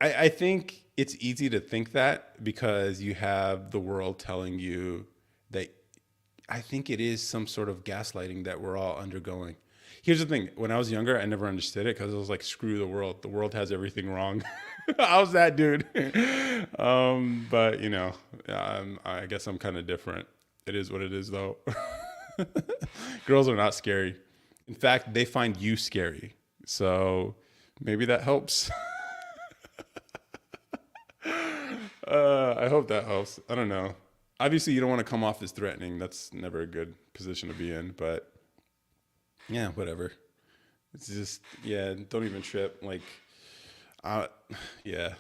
Speaker 1: I think it's easy to think that because you have the world telling you that. I think it is some sort of gaslighting that we're all undergoing. Here's the thing: when I was younger, I never understood it because I was like, "Screw the world. The world has everything wrong." How's that, dude? But I guess I'm kind of different. It is what it is, though. Girls are not scary. In fact, they find you scary. So maybe that helps. I hope that helps. I don't know. Obviously, you don't want to come off as threatening. That's never a good position to be in. But yeah, whatever. It's just, yeah, don't even trip. Like, uh, yeah,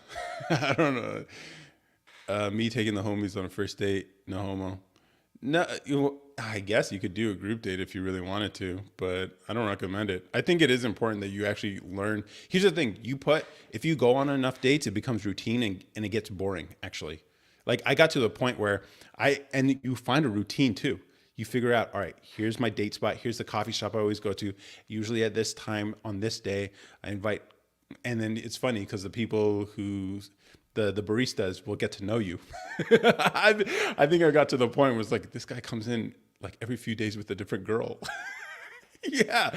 Speaker 1: I don't know. Me taking the homies on a first date, no homo. No, I guess you could do a group date if you really wanted to, but I don't recommend it. I think it is important that you actually learn. Here's the thing: if you go on enough dates, it becomes routine and it gets boring. Actually, like I got to the point where and you find a routine too. You figure out, all right, here's my date spot. Here's the coffee shop I always go to. Usually at this time on this day, I invite, and then it's funny because the people who the baristas will get to know you. I think I got to the point where it's like this guy comes in like every few days with a different girl. Yeah,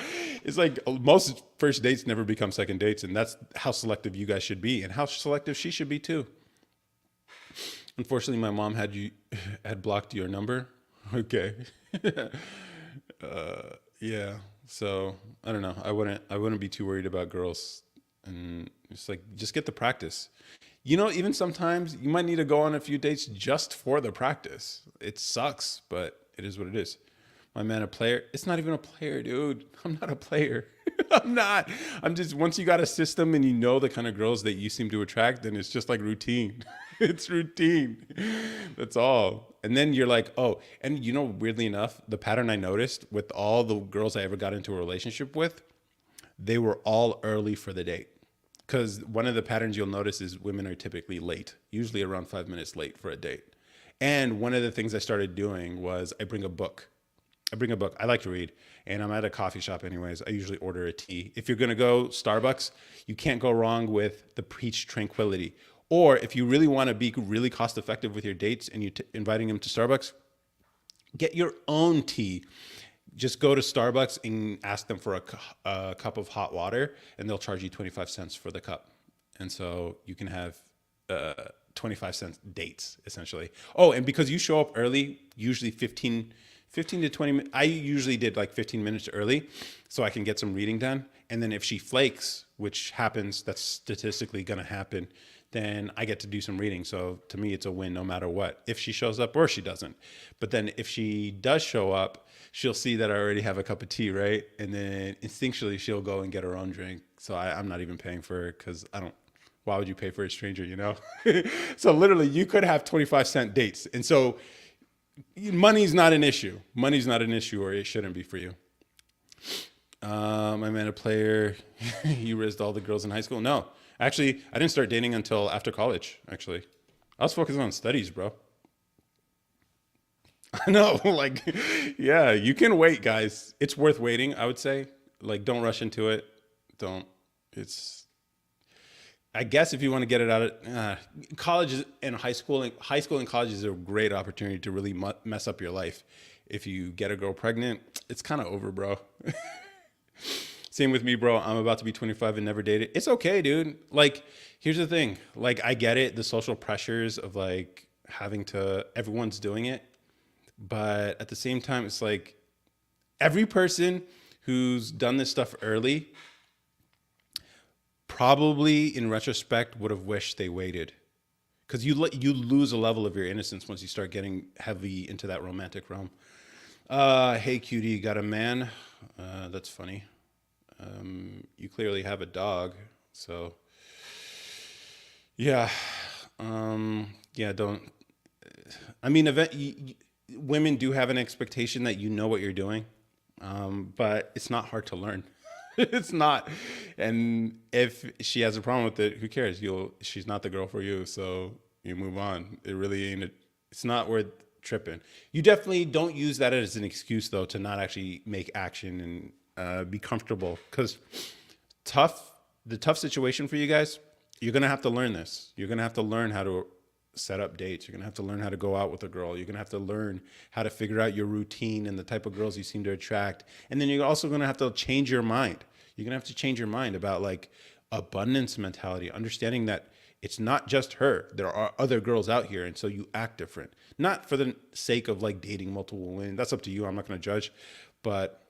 Speaker 1: it's like most first dates never become second dates, and that's how selective you guys should be, and how selective she should be too. Unfortunately, my mom had blocked your number. Okay. Yeah. So I don't know. I wouldn't be too worried about girls, and it's like just get the practice. Even sometimes you might need to go on a few dates just for the practice. It sucks, but it is what it is. My man, a player. It's not even a player, dude. I'm not a player. I'm not. I'm just, once you got a system and you know the kind of girls that you seem to attract, then it's just like routine. It's routine. That's all. And then you're like, oh, and weirdly enough, the pattern I noticed with all the girls I ever got into a relationship with, they were all early for the date. Because one of the patterns you'll notice is women are typically late, usually around 5 minutes late for a date. And one of the things I started doing was I bring a book. I bring a book. I like to read, and I'm at a coffee shop anyways. I usually order a tea. If you're gonna go Starbucks, you can't go wrong with the Peach Tranquility. Or if you really want to be really cost effective with your dates and you're inviting them to Starbucks, get your own tea. Just go to Starbucks and ask them for a cup of hot water, and they'll charge you 25 cents for the cup. And so you can have 25 cents dates essentially. Oh, and because you show up early, usually 15 to 20 minutes. I usually did like 15 minutes early so I can get some reading done. And then if she flakes, which happens, that's statistically going to happen, then I get to do some reading. So to me, it's a win no matter what, if she shows up or she doesn't. But then if she does show up, she'll see that I already have a cup of tea, right? And then instinctually she'll go and get her own drink. So I'm not even paying for it because I don't, why would you pay for a stranger? So literally you could have 25-cent dates. And so money's not an issue. Money's not an issue, or it shouldn't be for you. I met a player. You raised all the girls in high school. No, actually, I didn't start dating until after college. Actually, I was focusing on studies, bro. I know, like, yeah, you can wait, guys. It's worth waiting, I would say. Like, don't rush into it. Don't. It's. I guess if you want to get it out of college and high school and college is a great opportunity to really mess up your life. If you get a girl pregnant, it's kind of over, bro. Same with me, bro. I'm about to be 25 and never dated. It's okay, dude. Like, here's the thing. Like, I get it, the social pressures of like everyone's doing it. But at the same time, it's like every person who's done this stuff early probably in retrospect would have wished they waited, because you lose a level of your innocence once you start getting heavy into that romantic realm. Hey cutie, you got a man? That's funny. You clearly have a dog. So yeah, yeah. Don't. I mean, women do have an expectation that you know what you're doing, but it's not hard to learn. It's not. And if she has a problem with it, who cares? She's not the girl for you, so you move on. It really ain't. It's not worth tripping. You definitely don't use that as an excuse though to not actually make action and be comfortable because tough the tough situation for you guys, you're gonna have to learn this. You're gonna have to learn how to set up dates. You're gonna have to learn how to go out with a girl. You're gonna have to learn how to figure out your routine and the type of girls you seem to attract. And then you're also gonna have to change your mind. You're gonna have to change your mind about like abundance mentality, understanding that it's not just her. There are other girls out here, and so you act different. Not for the sake of like dating multiple women. That's up to you. I'm not gonna judge, but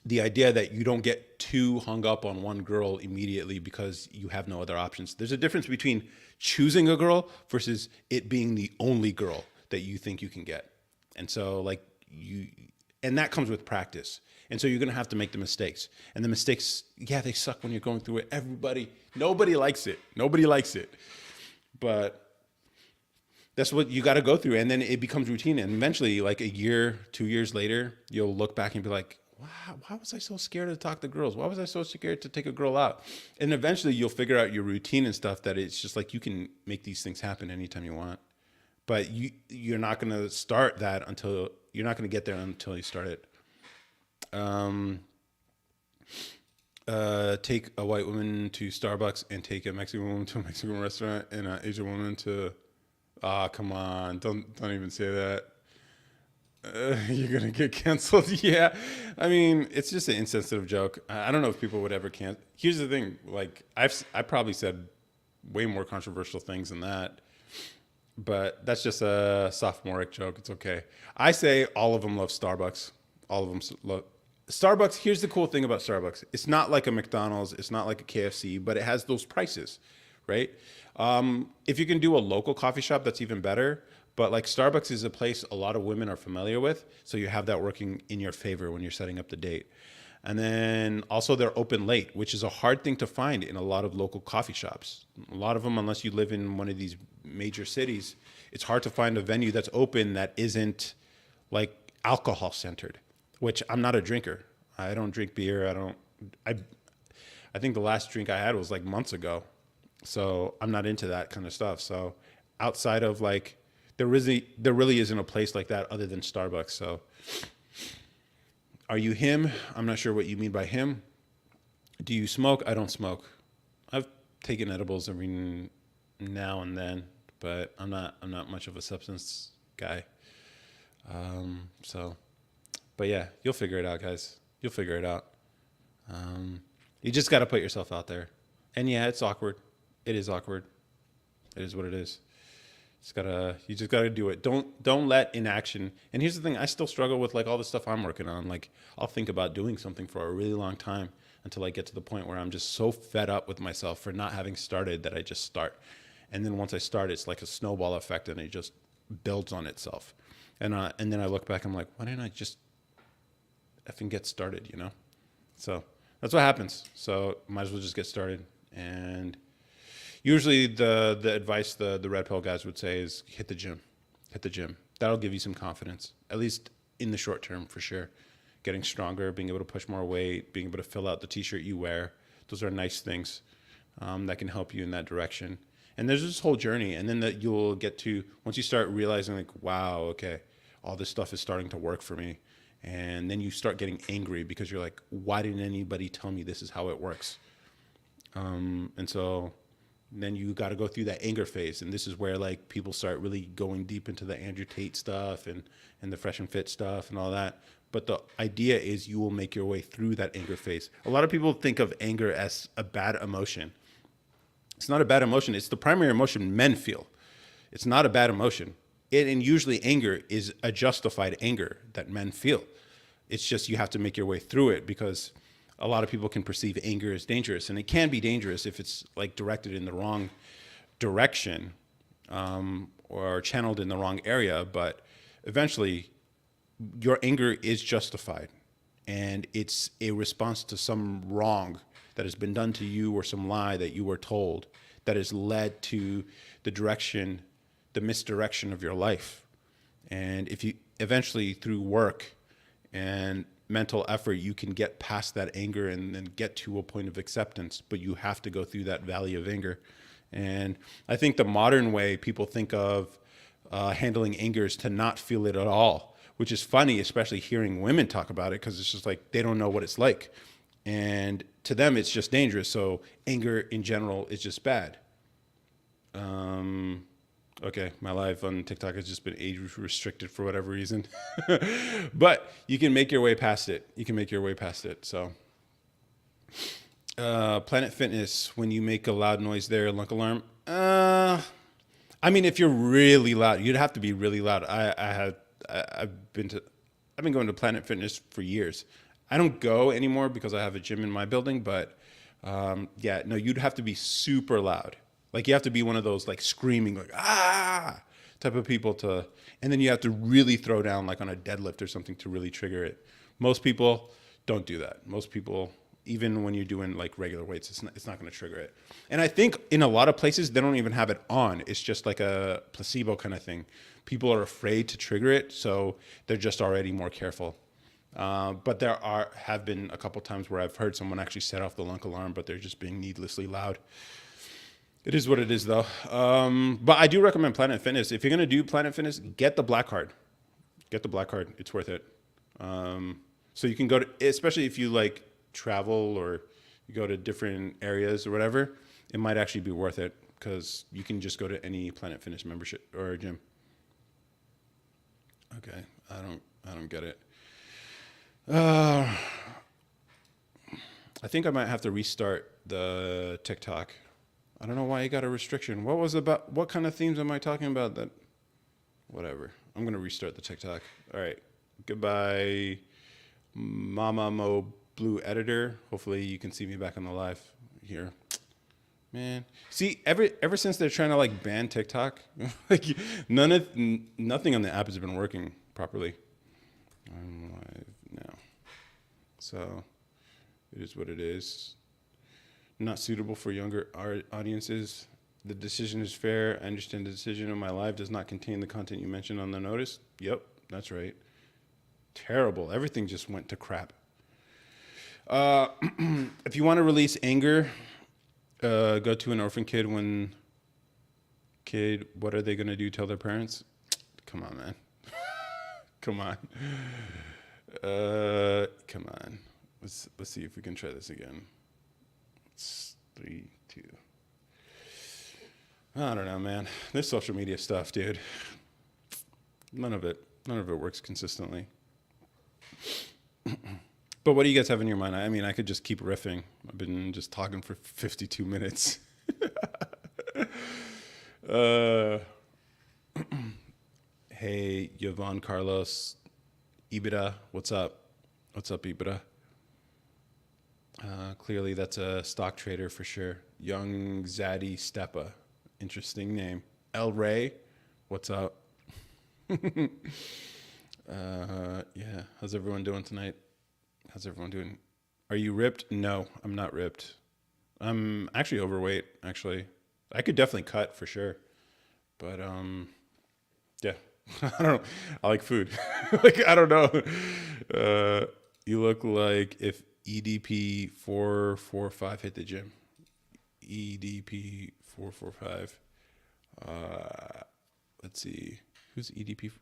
Speaker 1: the idea that you don't get too hung up on one girl immediately because you have no other options. There's a difference between choosing a girl versus it being the only girl that you think you can get. And so like and that comes with practice. And so you're going to have to make the mistakes. And the mistakes, yeah, they suck when you're going through it. Nobody likes it. Nobody likes it. But that's what you got to go through. And then it becomes routine. And eventually, like a year, 2 years later, you'll look back and be like, wow, why was I so scared to talk to girls? Why was I so scared to take a girl out? And eventually you'll figure out your routine and stuff that it's just like you can make these things happen anytime you want. But you're not going to start that until you're not going to get there until you start it. Take a white woman to Starbucks and take a Mexican woman to a Mexican restaurant and an Asian woman to, come on, don't even say that. You're gonna get canceled. Yeah, I mean, it's just an insensitive joke. I don't know if people would ever cancel. Here's the thing: like I probably said way more controversial things than that, but that's just a sophomoric joke. It's okay. I say all of them love Starbucks. All of them love Starbucks. Here's the cool thing about Starbucks: it's not like a McDonald's, it's not like a KFC, but it has those prices, right? If you can do a local coffee shop, that's even better. But like Starbucks is a place a lot of women are familiar with, so you have that working in your favor when you're setting up the date. And then also they're open late, which is a hard thing to find in a lot of local coffee shops. A lot of them, unless you live in one of these major cities, it's hard to find a venue that's open that isn't like alcohol centered, which I'm not a drinker. I don't drink beer. I think the last drink I had was like months ago. So I'm not into that kind of stuff. So outside of like, there really isn't a place like that other than Starbucks. So are you him? I'm not sure what you mean by him. Do you smoke? I don't smoke. I've taken edibles every now and then, but I'm not much of a substance guy. So, but yeah, you'll figure it out, guys. You'll figure it out. You just got to put yourself out there. And yeah, it's awkward. It is awkward. It is what it is. You just gotta do it. Don't let inaction. And here's the thing: I still struggle with like all the stuff I'm working on. Like I'll think about doing something for a really long time until I get to the point where I'm just so fed up with myself for not having started that I just start. And then once I start, it's like a snowball effect, and it just builds on itself. And then I look back, I'm like, why didn't I just effing get started? You know? So that's what happens. So might as well just get started. And usually the advice the red pill guys would say is hit the gym. Hit the gym. That'll give you some confidence, at least in the short term for sure. Getting stronger, being able to push more weight, being able to fill out the t-shirt you wear. Those are nice things that can help you in that direction. And there's this whole journey. And then that you'll get to, once you start realizing like, wow, okay, all this stuff is starting to work for me. And then you start getting angry because you're like, why didn't anybody tell me this is how it works? And so then you got to go through that anger phase. And this is where like people start really going deep into the Andrew Tate stuff and the Fresh and Fit stuff and all that. But the idea is you will make your way through that anger phase. A lot of people think of anger as a bad emotion. It's not a bad emotion. It's the primary emotion men feel. It's not a bad emotion. And usually anger is a justified anger that men feel. It's just you have to make your way through it because a lot of people can perceive anger as dangerous, and it can be dangerous if it's like directed in the wrong direction or channeled in the wrong area. But eventually, your anger is justified, and it's a response to some wrong that has been done to you or some lie that you were told that has led to the misdirection of your life. And if you eventually through work and mental effort, you can get past that anger and then get to a point of acceptance, but you have to go through that valley of anger. And I think the modern way people think of handling anger is to not feel it at all, which is funny, especially hearing women talk about it, because it's just like they don't know what it's like. And to them, it's just dangerous. So anger in general is just bad. Okay, my life on TikTok has just been age restricted for whatever reason. But you can make your way past it. You can make your way past it. So, Planet Fitness, when you make a loud noise there, lunk alarm. I mean, if you're really loud, you'd have to be really loud. I've been going to Planet Fitness for years. I don't go anymore because I have a gym in my building, but yeah, no, you'd have to be super loud. Like you have to be one of those like screaming like ah type of people to, and then you have to really throw down like on a deadlift or something to really trigger it. Most people don't do that. Most people, even when you're doing like regular weights, it's not going to trigger it. And I think in a lot of places they don't even have it on. It's just like a placebo kind of thing. People are afraid to trigger it, so they're just already more careful. But have been a couple times where I've heard someone actually set off the lunk alarm, but they're just being needlessly loud. It is what it is, though. But I do recommend Planet Fitness. If you're gonna do Planet Fitness, get the black card. Get the black card. It's worth it. So you can go to, especially if you like travel or you go to different areas or whatever, it might actually be worth it because you can just go to any Planet Fitness membership or gym. Okay, I don't get it. I think I might have to restart the TikTok. I don't know why you got a restriction. What kind of themes am I talking about that? Whatever. I'm going to restart the TikTok. All right. Goodbye, Mama Mo Blue Editor. Hopefully you can see me back on the live here. Man. See, ever since they're trying to like ban TikTok, like nothing on the app has been working properly. I'm live now. So it is what it is. Not suitable for younger audiences. The decision is fair. I understand the decision of my live does not contain the content you mentioned on the notice. Yep, that's right. Terrible. Everything just went to crap. If you want to release anger, go to an orphan kid what are they going to do? Tell their parents? Come on, man. Come on. Come on. Let's see if we can try this again. 3, 2. I don't know, man. This social media stuff, dude. None of it works consistently. But what do you guys have in your mind? I mean, I could just keep riffing. I've been just talking for 52 minutes. Hey, Yvonne Carlos, Ibida, what's up? What's up, Ibida? Clearly, that's a stock trader for sure. Young Zaddy Stepa. Interesting name. El Rey, what's up? Yeah, how's everyone doing tonight? How's everyone doing? Are you ripped? No, I'm not ripped. I'm actually overweight, actually. I could definitely cut for sure. But, yeah. I don't know. I like food. Like, I don't know. You look like if EDP 445 hit the gym. EDP 445. Let's see. Who's EDP?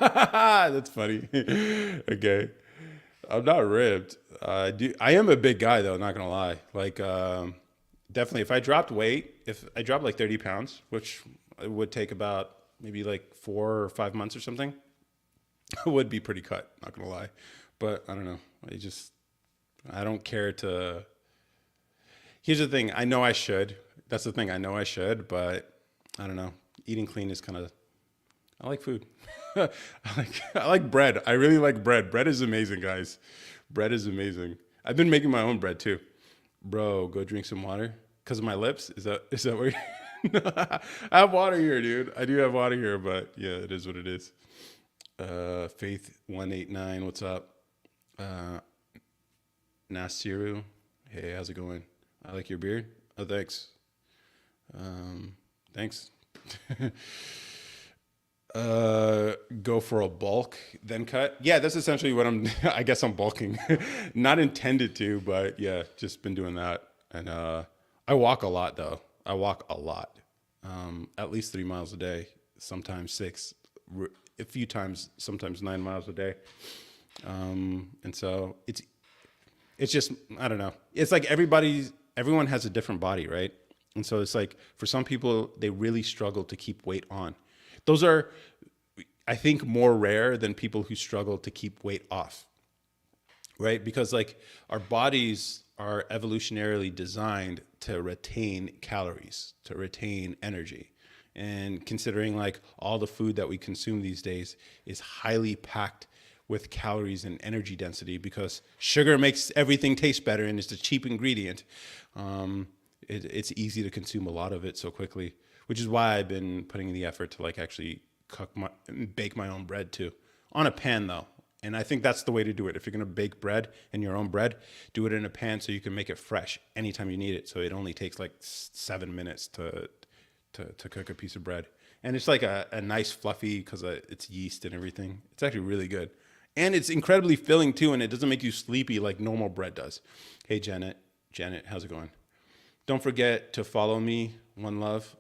Speaker 1: That's funny. Okay. I'm not ripped. I am a big guy though, not gonna lie. Like definitely if I dropped weight, if I dropped like 30 pounds, which it would take about maybe like 4 or 5 months or something, I would be pretty cut, not gonna lie. But I don't know. I don't care to. Here's the thing. I know I should. That's the thing. I know I should, but I don't know. Eating clean is kind of. I like food. I like bread. I really like bread. Bread is amazing, guys. Bread is amazing. I've been making my own bread too. Bro, go drink some water. Because of my lips? Is that where I have water here, dude. I do have water here, but yeah, it is what it is. Faith189, what's up? Nasiru, Hey, how's it going? I like your beard. Oh, thanks. Thanks. Go for a bulk, then cut. Yeah, that's essentially what I'm. I guess I'm bulking, not intended to, but yeah, just been doing that. And I walk a lot though. I walk a lot, at least 3 miles a day, sometimes six, a few times, sometimes 9 miles a day. And so it's just I don't know. It's like everyone has a different body, right? And so it's like for some people they really struggle to keep weight on. Those are I think more rare than people who struggle to keep weight off, right? Because like our bodies are evolutionarily designed to retain calories, to retain energy. And considering like all the food that we consume these days is highly packed with calories and energy density because sugar makes everything taste better and it's a cheap ingredient. It's easy to consume a lot of it so quickly, which is why I've been putting in the effort to like actually bake my own bread too, on a pan though. And I think that's the way to do it. If you're gonna bake bread in your own bread, do it in a pan so you can make it fresh anytime you need it. So it only takes like 7 minutes to cook a piece of bread, and it's like a nice fluffy because it's yeast and everything. It's actually really good, and it's incredibly filling too, and it doesn't make you sleepy like normal bread does. Hey Janet, how's it going? Don't forget to follow me. One love.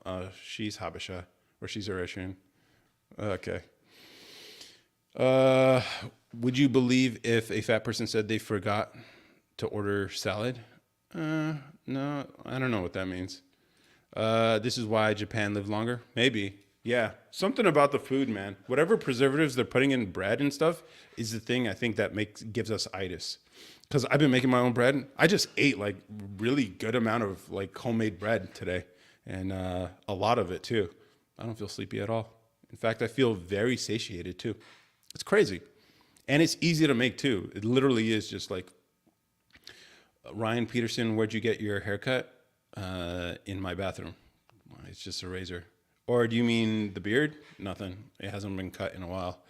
Speaker 1: She's Habesha or she's Eritrean. Okay. Uh, would you believe if a fat person said they forgot to order salad? No, I don't know what that means. This is why Japan lived longer. Maybe. Yeah. Something about the food, man. Whatever preservatives they're putting in bread and stuff is the thing I think that gives us itis. Because I've been making my own bread. I just ate like really good amount of like homemade bread today, and a lot of it too. I don't feel sleepy at all. In fact, I feel very satiated too. It's crazy, and it's easy to make too. It literally is just like Ryan Peterson, where'd you get your haircut? In my bathroom. It's just a razor. Or do you mean the beard? Nothing. It hasn't been cut in a while.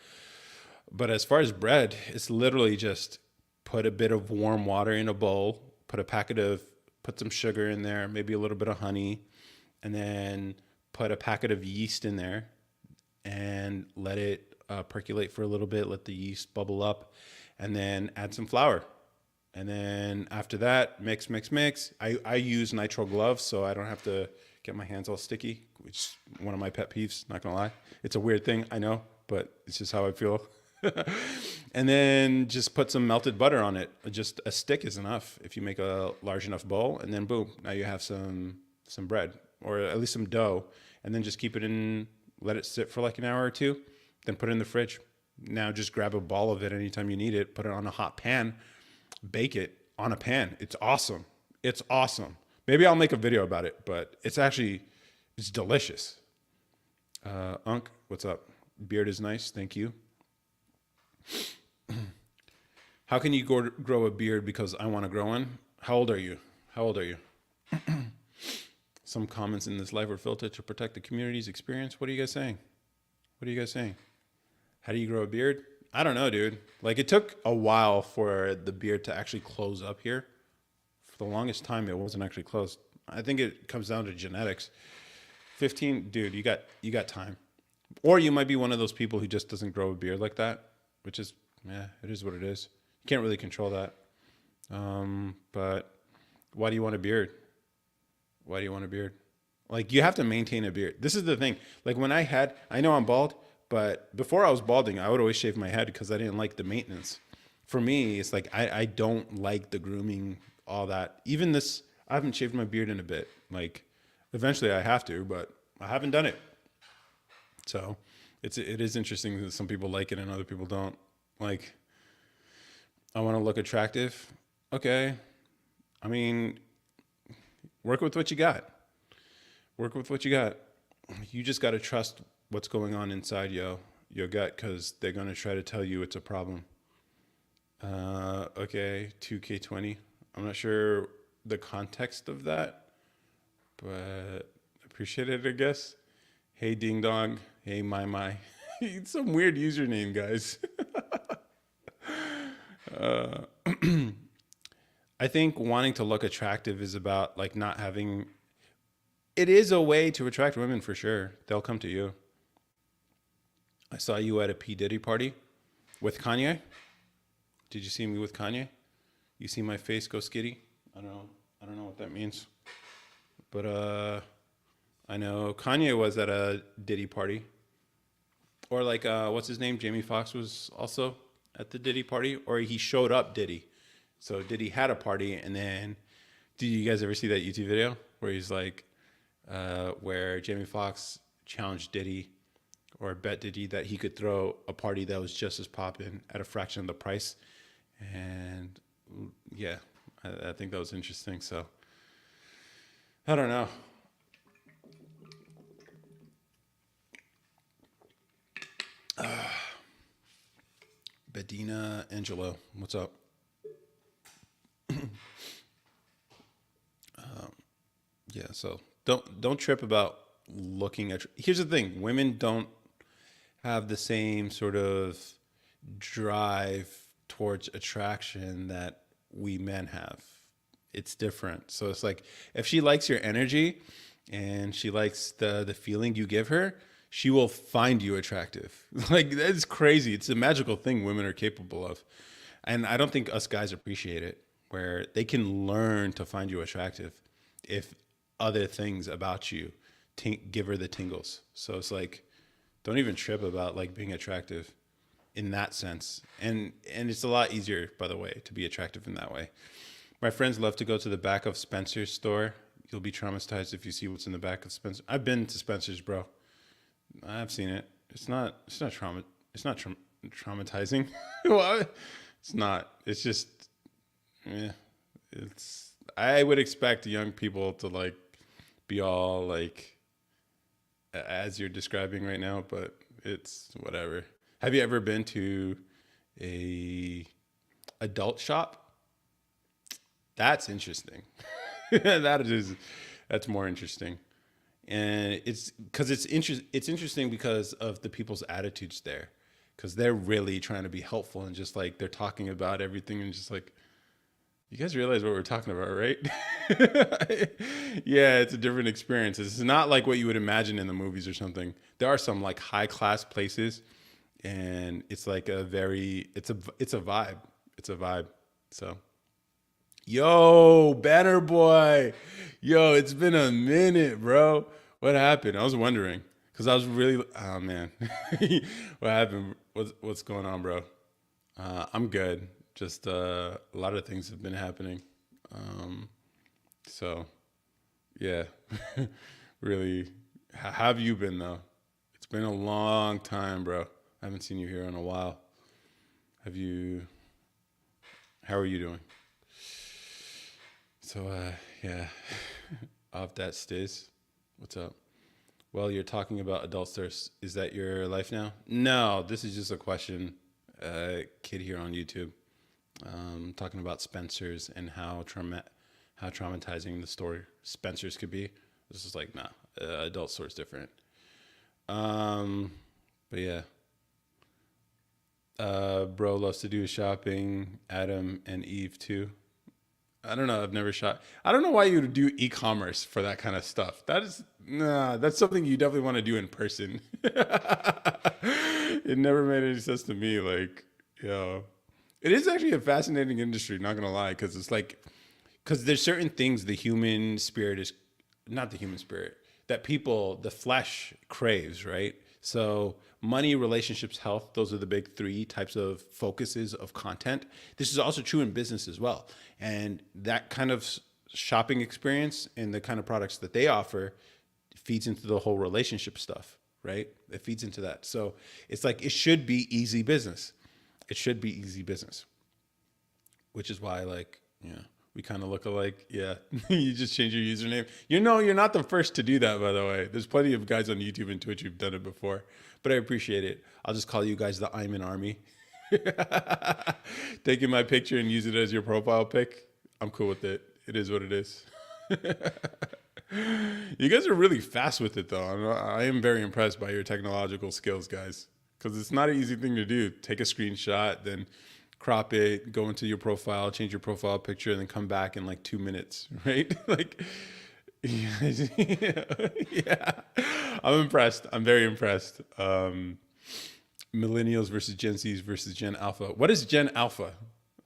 Speaker 1: But as far as bread, it's literally just put a bit of warm water in a bowl, put some sugar in there, maybe a little bit of honey, and then put a packet of yeast in there and let it percolate for a little bit, let the yeast bubble up, and then add some flour. And then after that, mix, mix, mix. I use nitrile gloves so I don't have to get my hands all sticky, which is one of my pet peeves, not gonna lie. It's a weird thing, I know, but it's just how I feel. And then just put some melted butter on it. Just a stick is enough if you make a large enough bowl, and then boom, now you have some bread or at least some dough, and then just keep it in, let it sit for like an hour or two, then put it in the fridge. Now just grab a ball of it anytime you need it, put it on a hot pan, bake it on a pan. It's awesome. It's awesome. Maybe I'll make a video about it, but it's delicious. Unc, what's up? Beard is nice. Thank you. How can you grow a beard because I want to grow one? How old are you? How old are you? Some comments in this live were filtered to protect the community's experience. What are you guys saying? What are you guys saying? How do you grow a beard? I don't know, dude. Like it took a while for the beard to actually close up here. For the longest time, it wasn't actually closed. I think it comes down to genetics. 15, dude, you got time. Or you might be one of those people who just doesn't grow a beard like that, which is, yeah, it is what it is. You can't really control that. But why do you want a beard? Why do you want a beard? Like you have to maintain a beard. This is the thing. Like I know I'm bald, but before I was balding, I would always shave my head because I didn't like the maintenance. For me, it's like I don't like the grooming, all that. Even this, I haven't shaved my beard in a bit. Like eventually I have to, but I haven't done it. So it is interesting that some people like it and other people don't. Like I want to look attractive. Okay. I mean, work with what you got. Work with what you got. You just got to trust what's going on inside your gut because they're going to try to tell you it's a problem. Okay, 2K20. I'm not sure the context of that, but appreciate it, I guess. Hey, Ding Dong. Hey, My. It's some weird username, guys. I think wanting to look attractive is about like not having. It is a way to attract women for sure. They'll come to you. I saw you at a P Diddy party with Kanye. Did you see me with Kanye? You see my face go skitty? I don't know. I don't know what that means. But I know Kanye was at a Diddy party. Or like what's his name? Jamie Foxx was also at the Diddy party, or he showed up Diddy. So Diddy had a party, and then did you guys ever see that YouTube video where he's like, where Jamie Foxx challenged Diddy or bet Diddy that he could throw a party that was just as poppin' at a fraction of the price, and yeah, I think that was interesting. So I don't know. Bedina Angelo, what's up? Yeah, so don't trip about looking at. Here's the thing: women don't have the same sort of drive towards attraction that we men have. It's different. So it's like if she likes your energy and she likes the feeling you give her, she will find you attractive. Like that's crazy. It's a magical thing women are capable of. And I don't think us guys appreciate it where they can learn to find you attractive if other things about you give her the tingles. So it's like don't even trip about like being attractive in that sense. And it's a lot easier, by the way, to be attractive in that way. My friends love to go to the back of Spencer's store. You'll be traumatized if you see what's in the back of Spencer. I've been to Spencer's, bro. I've seen it. It's not traumatizing. What? It's not. It's just yeah. It's I would expect young people to like be all like as you're describing right now, but it's whatever. Have you ever been to a adult shop? That's interesting. That's more interesting. And it's interesting because of the people's attitudes there. Because they're really trying to be helpful and just like they're talking about everything and just like you guys realize what we're talking about, right? Yeah, it's a different experience. It's not like what you would imagine in the movies or something. There are some like high class places, and it's like it's a vibe. It's a vibe. So, yo, Banner Boy, yo, it's been a minute, bro. What happened? I was wondering because I was really, oh man, what happened? What's going on, bro? I'm good. Just a lot of things have been happening. So, yeah, really. How have you been though? It's been a long time, bro. I haven't seen you here in a while. Have you? How are you doing? So, yeah, off that stiz. What's up? Well, you're talking about adult stars. Is that your life now? No, this is just a question. Kid here on YouTube. Talking about Spencer's and how traumatizing the store Spencer's could be. This is like, nah, adult store's different. But yeah, bro loves to do shopping. Adam and Eve too. I don't know. I've never shot. I don't know why you would do e-commerce for that kind of stuff. That's something you definitely want to do in person. It never made any sense to me. Like, it is actually a fascinating industry. Not gonna lie, because it's like, because there's certain things the human spirit is, not the human spirit, that the flesh craves, right? So money, relationships, health, those are the big three types of focuses of content. This is also true in business as well. And that kind of shopping experience and the kind of products that they offer feeds into the whole relationship stuff, right? It feeds into that. So it's like, it should be easy business. It should be easy business, which is why we kind of look alike. Yeah. You just change your username. You're not the first to do that, by the way. There's plenty of guys on YouTube and Twitch who've done it before, but I appreciate it. I'll just call you guys the Ayman Army. Taking my picture and use it as your profile pic. I'm cool with it. It is what it is. You guys are really fast with it, though. I am very impressed by your technological skills, guys, because it's not an easy thing to do. Take a screenshot, then crop it, go into your profile, change your profile picture, and then come back in like 2 minutes, right? Like, yeah, I'm impressed. I'm very impressed. Millennials versus Gen Zs versus Gen Alpha. What is Gen Alpha?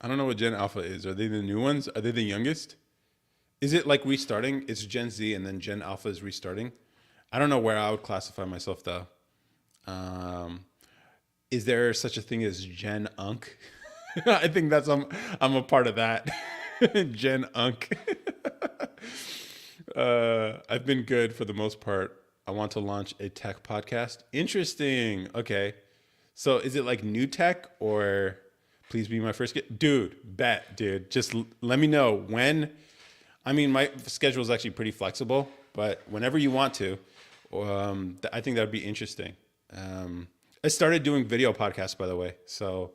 Speaker 1: I don't know what Gen Alpha is. Are they the new ones? Are they the youngest? Is it like restarting? It's Gen Z and then Gen Alpha is restarting. I don't know where I would classify myself though. Um, is there such a thing as Gen Unk? I think I'm a part of that. Gen Unk. I've been good for the most part. I want to launch a tech podcast. Interesting. Okay. So is it like new tech or please be my first get? Dude, bet, dude. Just let me know when. I mean, my schedule is actually pretty flexible, but whenever you want to, I think that would be interesting. I started doing video podcasts, by the way. So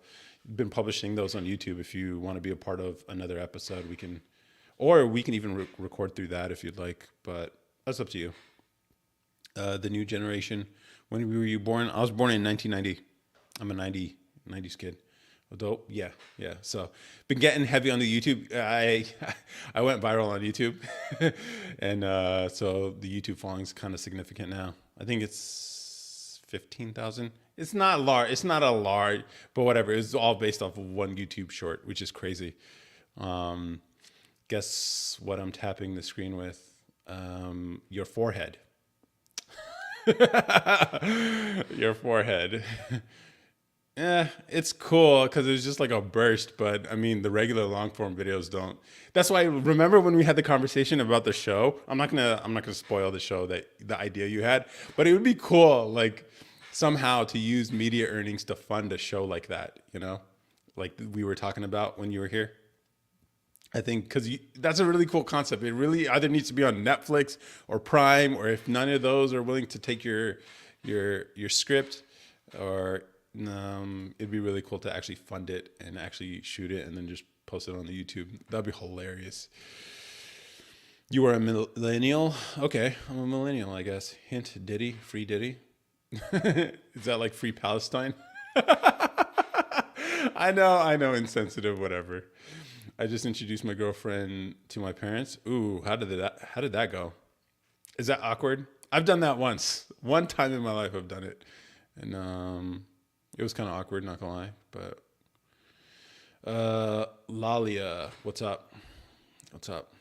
Speaker 1: been publishing those on YouTube. If you want to be a part of another episode, or we can even record through that if you'd like, but that's up to you. The new generation. When were you born? I was born in 1990. I'm a 90s kid. Dope. Yeah. So been getting heavy on the YouTube. I went viral on YouTube. And so the YouTube following is kind of significant now. I think it's 15,000. It's not large. It's not a large, but whatever. It's all based off of one YouTube short, which is crazy. Guess what I'm tapping the screen with? Your forehead. Your forehead. Yeah, it's cool because it's just like a burst, but I mean the regular long form videos don't. That's why remember when we had the conversation about the show? I'm not gonna spoil the show that the idea you had, but it would be cool like somehow to use media earnings to fund a show like that, like we were talking about when you were here. I think because that's a really cool concept. It really either needs to be on Netflix or Prime, or if none of those are willing to take your script, or it'd be really cool to actually fund it and actually shoot it and then just post it on the YouTube. That'd be hilarious. You are a millennial? Okay, I'm a millennial, I guess. Hint, Diddy, free Diddy. Is that like free Palestine? I know, insensitive, whatever. I just introduced my girlfriend to my parents. Ooh, how did that go? Is that awkward? I've done that once. One time in my life I've done it. And it was kind of awkward, not gonna lie. But Lalia, what's up? What's up?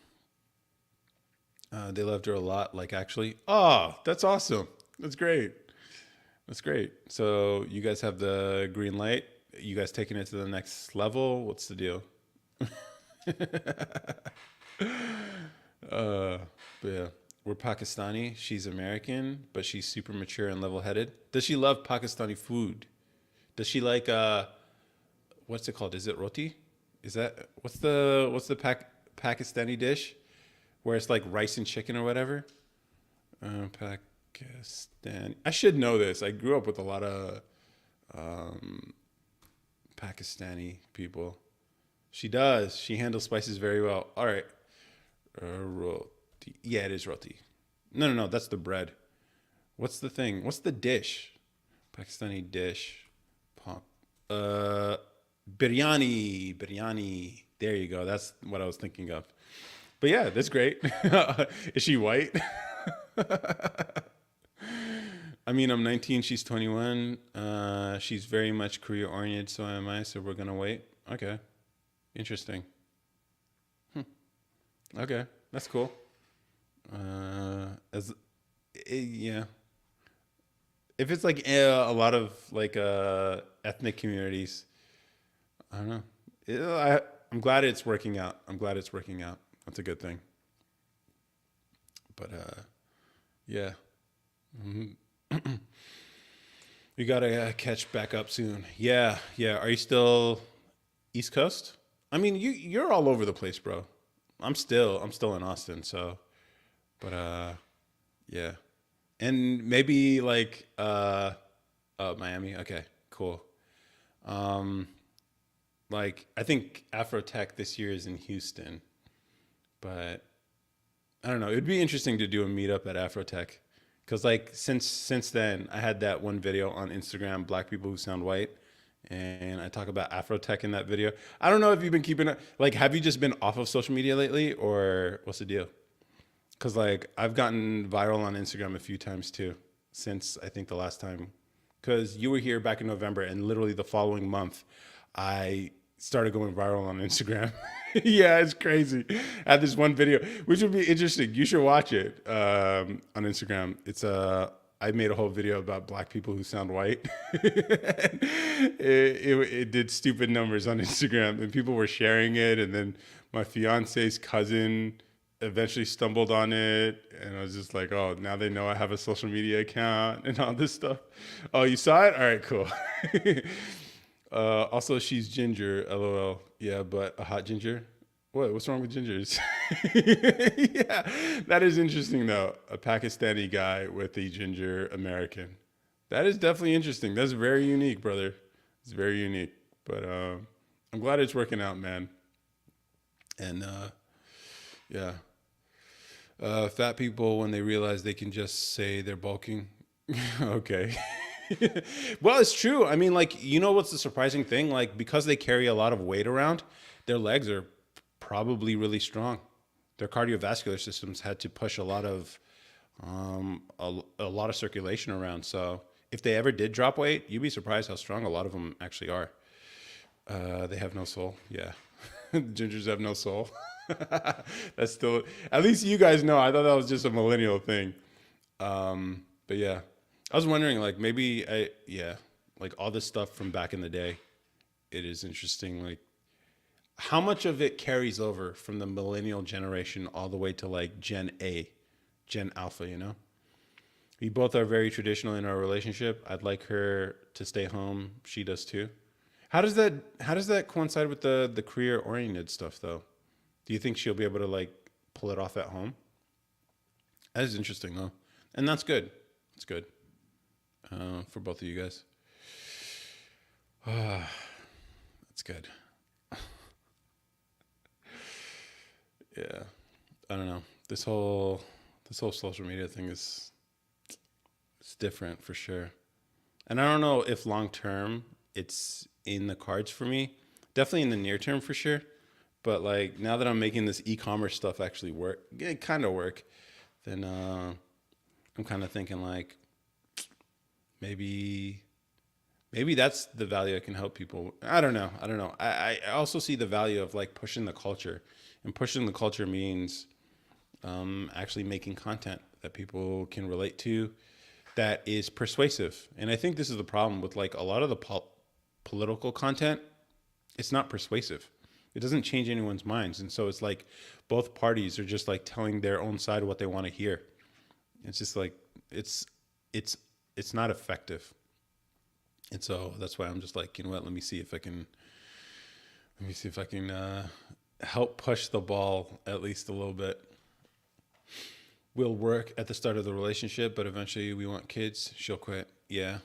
Speaker 1: They loved her a lot, like actually. Oh, that's awesome. That's great. That's great. So you guys have the green light. You guys taking it to the next level? What's the deal? But yeah, we're Pakistani. She's American, but she's super mature and level-headed. Does she love Pakistani food? Does she like what's it called? Is it roti? Is that what's the Pakistani dish where it's like rice and chicken or whatever? Pakistan. I should know this. I grew up with a lot of Pakistani people. She does. She handles spices very well. All right. Roti. Yeah, it is roti. No. That's the bread. What's the thing? What's the dish? Pakistani dish. Pop. Biryani. Biryani. There you go. That's what I was thinking of. But yeah, that's great. Is she white? I mean, I'm 19. She's 21. She's very much career oriented. So am I. So we're gonna wait. Okay. Interesting. Okay, that's cool. Yeah, if it's like a lot of like ethnic communities, I don't know. I'm glad it's working out. I'm glad it's working out. That's a good thing. But yeah, Mhm. We gotta catch back up soon. Yeah. Are you still East Coast? I mean, you're all over the place, bro. I'm still in Austin, so but yeah. And maybe like oh, Miami. Okay, cool. Um like I think Afrotech this year is in Houston, but I don't know. It'd be interesting to do a meetup at Afrotech cuz like since then I had that one video on Instagram, Black People Who Sound White, and I talk about Afrotech in that video. I don't know if you've been keeping it. Like, have you just been off of social media lately, or what's the deal? Because like I've gotten viral on Instagram a few times too, since I think the last time. Because you were here back in November, and literally the following month, I started going viral on Instagram. Yeah, it's crazy. I had this one video, which would be interesting. You should watch it on Instagram. I made a whole video about black people who sound white. It did stupid numbers on Instagram, and people were sharing it. And then my fiance's cousin eventually stumbled on it, and I was just like, oh, now they know I have a social media account and all this stuff. Oh, you saw it? All right, cool. Also, she's ginger, lol. Yeah, but a hot ginger? What? What's wrong with gingers? Yeah, that is interesting though. A Pakistani guy with a ginger American. That is definitely interesting. That's very unique, brother. It's very unique. But I'm glad it's working out, man. And yeah, fat people when they realize they can just say they're bulking. Okay. Well, it's true. I mean, like, you know what's the surprising thing? Like, because they carry a lot of weight around, their legs are probably really strong. Their cardiovascular systems had to push a lot of circulation around. So if they ever did drop weight, you'd be surprised how strong a lot of them actually are. They have no soul. Yeah. Gingers have no soul. That's still, at least you guys know. I thought that was just a millennial thing. But yeah, I was wondering, like, yeah, like all this stuff from back in the day, it is interesting. Like, how much of it carries over from the millennial generation all the way to like Gen A, Gen Alpha, you know? We both are very traditional in our relationship. I'd like her to stay home. She does too. How does that coincide with the career oriented stuff though? Do you think she'll be able to like pull it off at home? That is interesting though. And that's good. It's good for both of you guys. That's good. Yeah. I don't know. This whole social media thing is it's different for sure. And I don't know if long term it's in the cards for me. Definitely in the near term for sure. But like now that I'm making this e-commerce stuff actually work, it kind of work, then I'm kind of thinking like maybe maybe that's the value I can help people. I don't know. I don't know. I also see the value of like pushing the culture, and pushing the culture means actually making content that people can relate to, that is persuasive. And I think this is the problem with like a lot of the political content. It's not persuasive. It doesn't change anyone's minds, and so it's like both parties are just like telling their own side what they want to hear. It's just like it's it's it's not effective. And so that's why I'm just like, you know what? Let me see if I can help push the ball at least a little bit. Will work at the start of the relationship, but eventually we want kids. She'll quit. Yeah.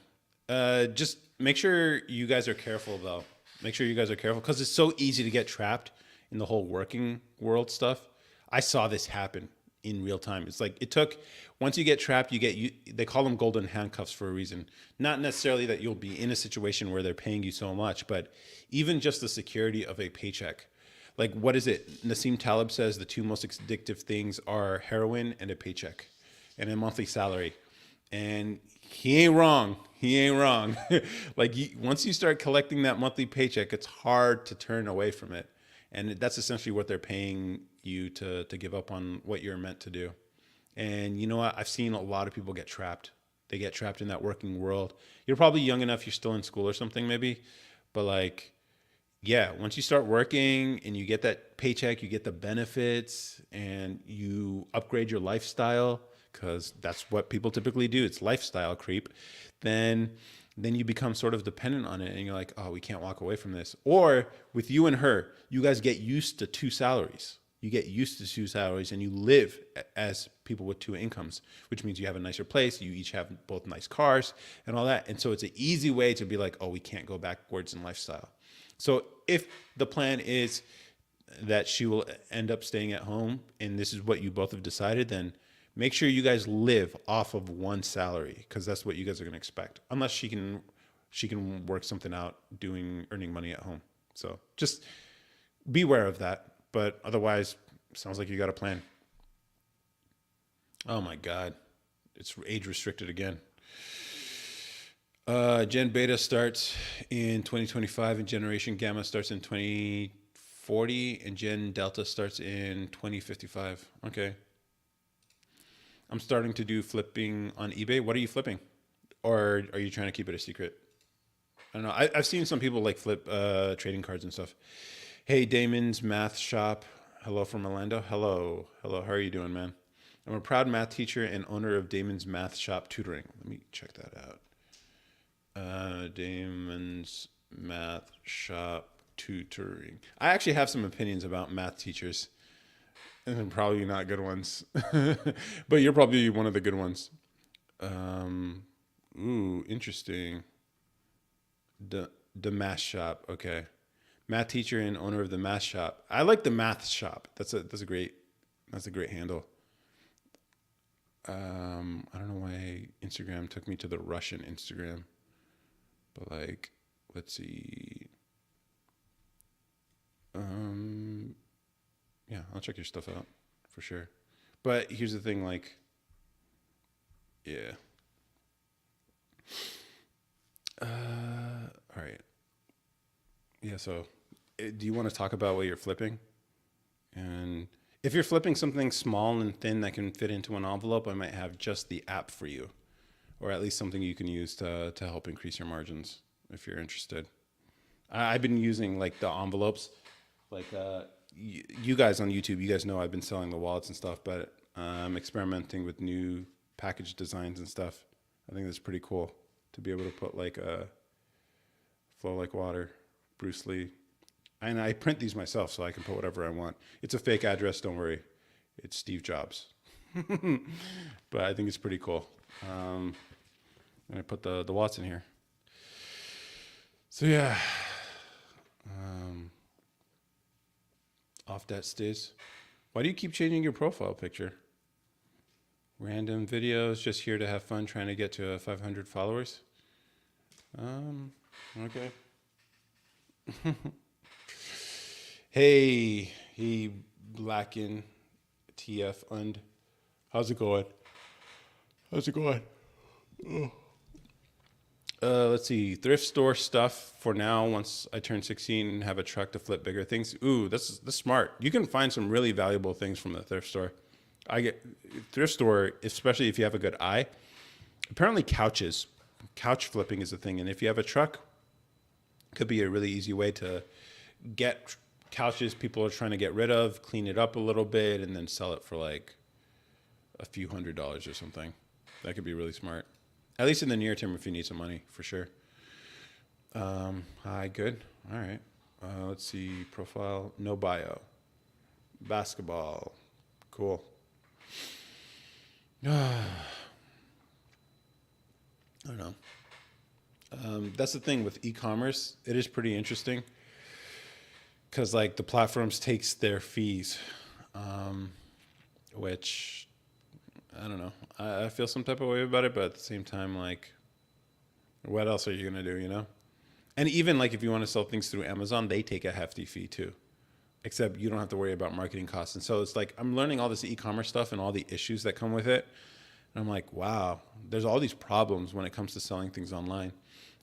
Speaker 1: Just make sure you guys are careful though. Make sure you guys are careful because it's so easy to get trapped in the whole working world stuff. I saw this happen in real time. It's like it took once you get trapped, they call them golden handcuffs for a reason. Not necessarily that you'll be in a situation where they're paying you so much, but even just the security of a paycheck. Like what is it? Nassim Taleb says the two most addictive things are heroin and a paycheck and a monthly salary. And he ain't wrong. He ain't wrong. Like once you start collecting that monthly paycheck, it's hard to turn away from it. And that's essentially what they're paying you to give up on what you're meant to do. And you know what? I've seen a lot of people get trapped. They get trapped in that working world. You're probably young enough, you're still in school or something maybe. But like, yeah, once you start working and you get that paycheck, you get the benefits and you upgrade your lifestyle, because that's what people typically do. It's lifestyle creep. Then you become sort of dependent on it and you're like, oh, we can't walk away from this. Or with you and her, you guys get used to two salaries. You get used to two salaries and you live as people with two incomes, which means you have a nicer place. You each have both nice cars and all that. And so it's an easy way to be like, oh, we can't go backwards in lifestyle. So if the plan is that she will end up staying at home and this is what you both have decided, then make sure you guys live off of one salary because that's what you guys are going to expect. Unless she can work something out earning money at home. So just beware of that. But otherwise, sounds like you got a plan. Oh my God. It's age restricted again. Gen Beta starts in 2025 and Generation Gamma starts in 2040 and Gen Delta starts in 2055. Okay. I'm starting to do flipping on eBay. What are you flipping? Or are you trying to keep it a secret? I don't know. I've seen some people like flip trading cards and stuff. Hey, Damon's Math Shop. Hello from Orlando. Hello. Hello. How are you doing, man? I'm a proud math teacher and owner of Damon's Math Shop Tutoring. Let me check that out. Damon's Math Shop Tutoring. I actually have some opinions about math teachers, and probably not good ones, but you're probably one of the good ones. Ooh, interesting. The Math Shop. Okay, math teacher and owner of the Math Shop. I like the Math Shop. That's a great handle. I don't know why Instagram took me to the Russian Instagram. But like, let's see. Yeah, I'll check your stuff out for sure. But here's the thing, like, yeah. All right. Yeah. So, do you want to talk about what you're flipping? And if you're flipping something small and thin that can fit into an envelope, I might have just the app for you, or at least something you can use to help increase your margins if you're interested. I've been using like the envelopes, like you guys on YouTube, you guys know I've been selling the wallets and stuff, but I'm experimenting with new package designs and stuff. I think that's pretty cool to be able to put like a flow like water, Bruce Lee. And I print these myself so I can put whatever I want. It's a fake address, don't worry. It's Steve Jobs. But I think it's pretty cool. And I put the watts in here. So yeah. Off that stiz. Why do you keep changing your profile picture? Random videos, just here to have fun, trying to get to 500 followers. Okay. Hey, Blacken TF und. How's it going? How's it going? Oh. Let's see. Thrift store stuff for now. Once I turn 16 and have a truck to flip bigger things. Ooh, that's smart. You can find some really valuable things from the thrift store. I get thrift store, especially if you have a good eye. Apparently, couch flipping is a thing, and if you have a truck, could be a really easy way to get couches people are trying to get rid of, clean it up a little bit, and then sell it for like a few $100s or something. That could be really smart. At least in the near term, if you need some money, for sure. Hi, good. All right. Let's see. Profile, no bio. Basketball. Cool. I don't know. That's the thing with e-commerce. It is pretty interesting because like the platforms takes their fees, which I don't know. I feel some type of way about it, but at the same time, like, what else are you gonna do? You know? And even like if you want to sell things through Amazon, they take a hefty fee too. Except you don't have to worry about marketing costs. And so it's like I'm learning all this e-commerce stuff and all the issues that come with it. And I'm like, wow, there's all these problems when it comes to selling things online.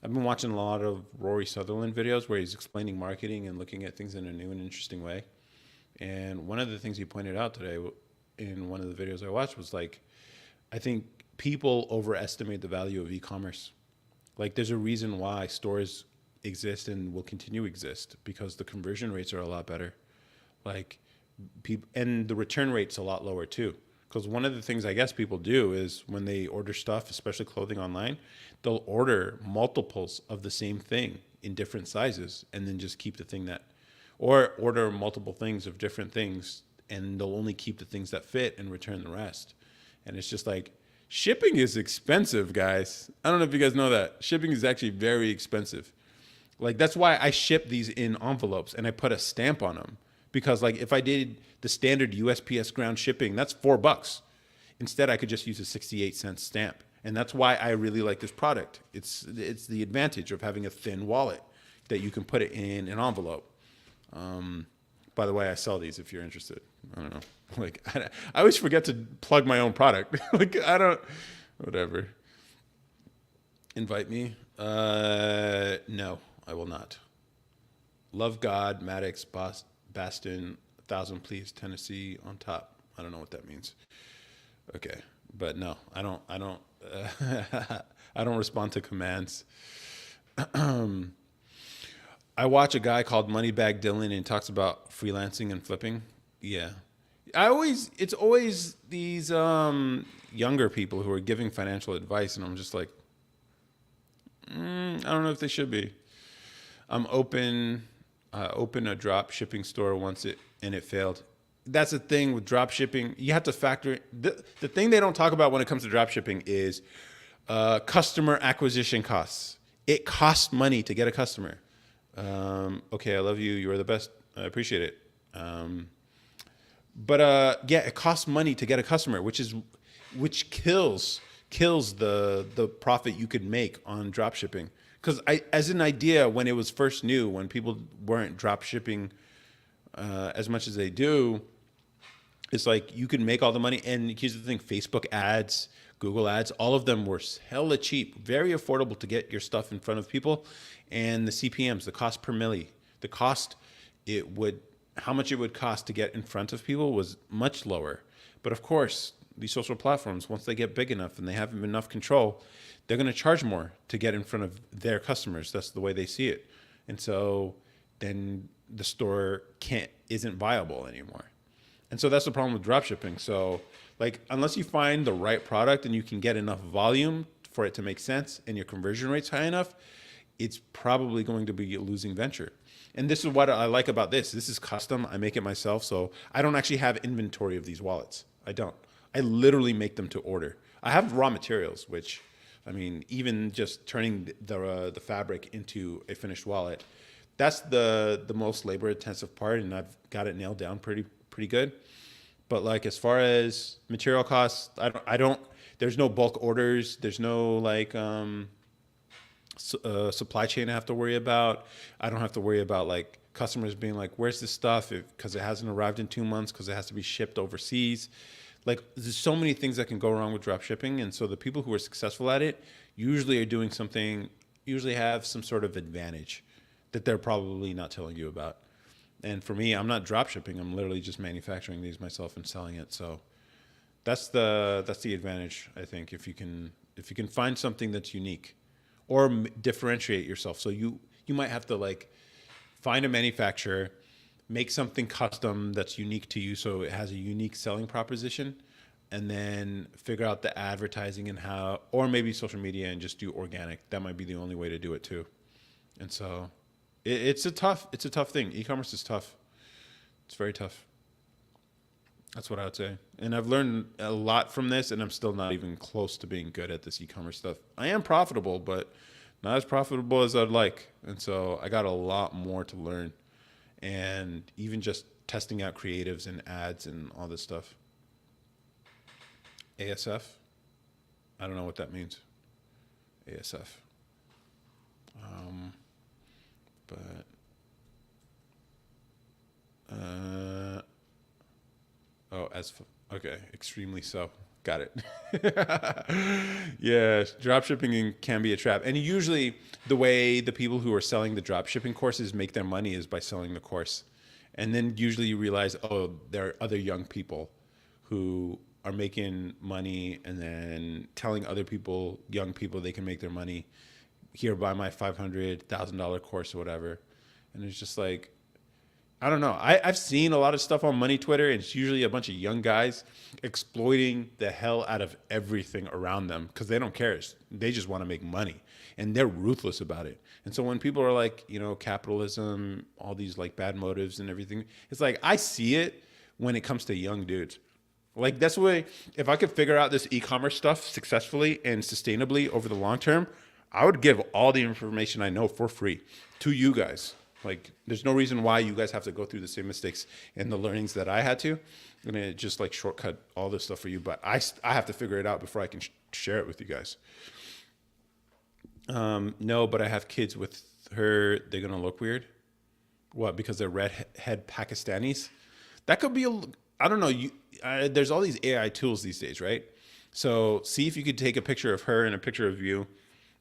Speaker 1: I've been watching a lot of Rory Sutherland videos where he's explaining marketing and looking at things in a new and interesting way. And one of the things he pointed out today in one of the videos I watched was like, I think people overestimate the value of e-commerce. Like there's a reason why stores exist and will continue to exist because the conversion rates are a lot better. Like people, and the return rate's a lot lower too. Because one of the things I guess people do is when they order stuff, especially clothing online, they'll order multiples of the same thing in different sizes and then just keep the thing that, or order multiple things of different things and they'll only keep the things that fit and return the rest. And it's just like, shipping is expensive, guys. I don't know if you guys know that. Shipping is actually very expensive. Like that's why I ship these in envelopes and I put a stamp on them. Because like if I did the standard USPS ground shipping, that's $4. Instead, I could just use a 68-cent stamp And that's why I really like this product. It's the advantage of having a thin wallet that you can put it in an envelope. By the way, I sell these if you're interested. I don't know. Like, I always forget to plug my own product. Like, I don't, whatever. Invite me? No, I will not. Love God, Maddox, Baston, 1,000, please, Tennessee on top. I don't know what that means. Okay, but no, I don't, I don't respond to commands. I watch a guy called Moneybag Dylan and he talks about freelancing and flipping. Yeah. It's always these younger people who are giving financial advice, and I'm just like, I don't know if they should be. I'm open. Open a drop shipping store once it failed. That's the thing with drop shipping. You have to factor the thing they don't talk about when it comes to drop shipping is customer acquisition costs. It costs money to get a customer. Okay, I love you. You are the best. I appreciate it. But yeah, it costs money to get a customer, which kills the profit you could make on drop shipping. Because as an idea, when it was first new, when people weren't drop shipping as much as they do, it's like you can make all the money. And here's the thing: Facebook ads, Google ads, all of them were hella cheap, very affordable to get your stuff in front of people. And the CPMs, the cost per milli, the cost how much it would cost to get in front of people was much lower. But of course, these social platforms, once they get big enough and they have enough control, they're going to charge more to get in front of their customers. That's the way they see it. And so then the store isn't viable anymore. And so that's the problem with dropshipping. So like, unless you find the right product and you can get enough volume for it to make sense and your conversion rate's high enough, it's probably going to be a losing venture. And this is what I like about this. This is custom. I make it myself. So I don't actually have inventory of these wallets. I don't. I literally make them to order. I have raw materials, which, I mean, even just turning the fabric into a finished wallet, that's the most labor intensive part, and I've got it nailed down pretty good. But like, as far as material costs, I don't. There's no bulk orders. There's no like supply chain I have to worry about. I don't have to worry about like customers being like, "Where's this stuff?" Because it hasn't arrived in 2 months because it has to be shipped overseas. Like, there's so many things that can go wrong with drop shipping, and so the people who are successful at it usually are doing something. Usually have some sort of advantage that they're probably not telling you about. And for me, I'm not drop shipping. I'm literally just manufacturing these myself and selling it. So that's the advantage, I think, if you can find something that's unique or differentiate yourself. So you might have to like find a manufacturer, make something custom that's unique to you so it has a unique selling proposition, and then figure out the advertising and how, or maybe social media and just do organic. That might be the only way to do it too. And so it's a tough thing. E-commerce is tough. It's very tough. That's what I would say. And I've learned a lot from this, and I'm still not even close to being good at this e-commerce stuff. I am profitable, but not as profitable as I'd like. And so I got a lot more to learn. And even just testing out creatives and ads and all this stuff. ASF? I don't know what that means. ASF. But okay, extremely so. Got it. Yeah, dropshipping can be a trap. And usually the way the people who are selling the dropshipping courses make their money is by selling the course. And then usually you realize, oh, there are other young people who are making money and then telling other people, young people, they can make their money. Here, buy my $500,000 course or whatever. And it's just like, I don't know. I've seen a lot of stuff on Money Twitter, and it's usually a bunch of young guys exploiting the hell out of everything around them because they don't care. They just want to make money, and they're ruthless about it. And so when people are like, capitalism, all these like bad motives and everything, it's like I see it when it comes to young dudes. Like, that's the way, if I could figure out this e-commerce stuff successfully and sustainably over the long term, I would give all the information I know for free to you guys. Like, there's no reason why you guys have to go through the same mistakes and the learnings that I had to. I'm gonna just like shortcut all this stuff for you, but I have to figure it out before I can share it with you guys. No, but I have kids with her. They're gonna look weird. What? Because they're redhead Pakistanis? That could be a. I don't know. There's all these AI tools these days, right? So see if you could take a picture of her and a picture of you,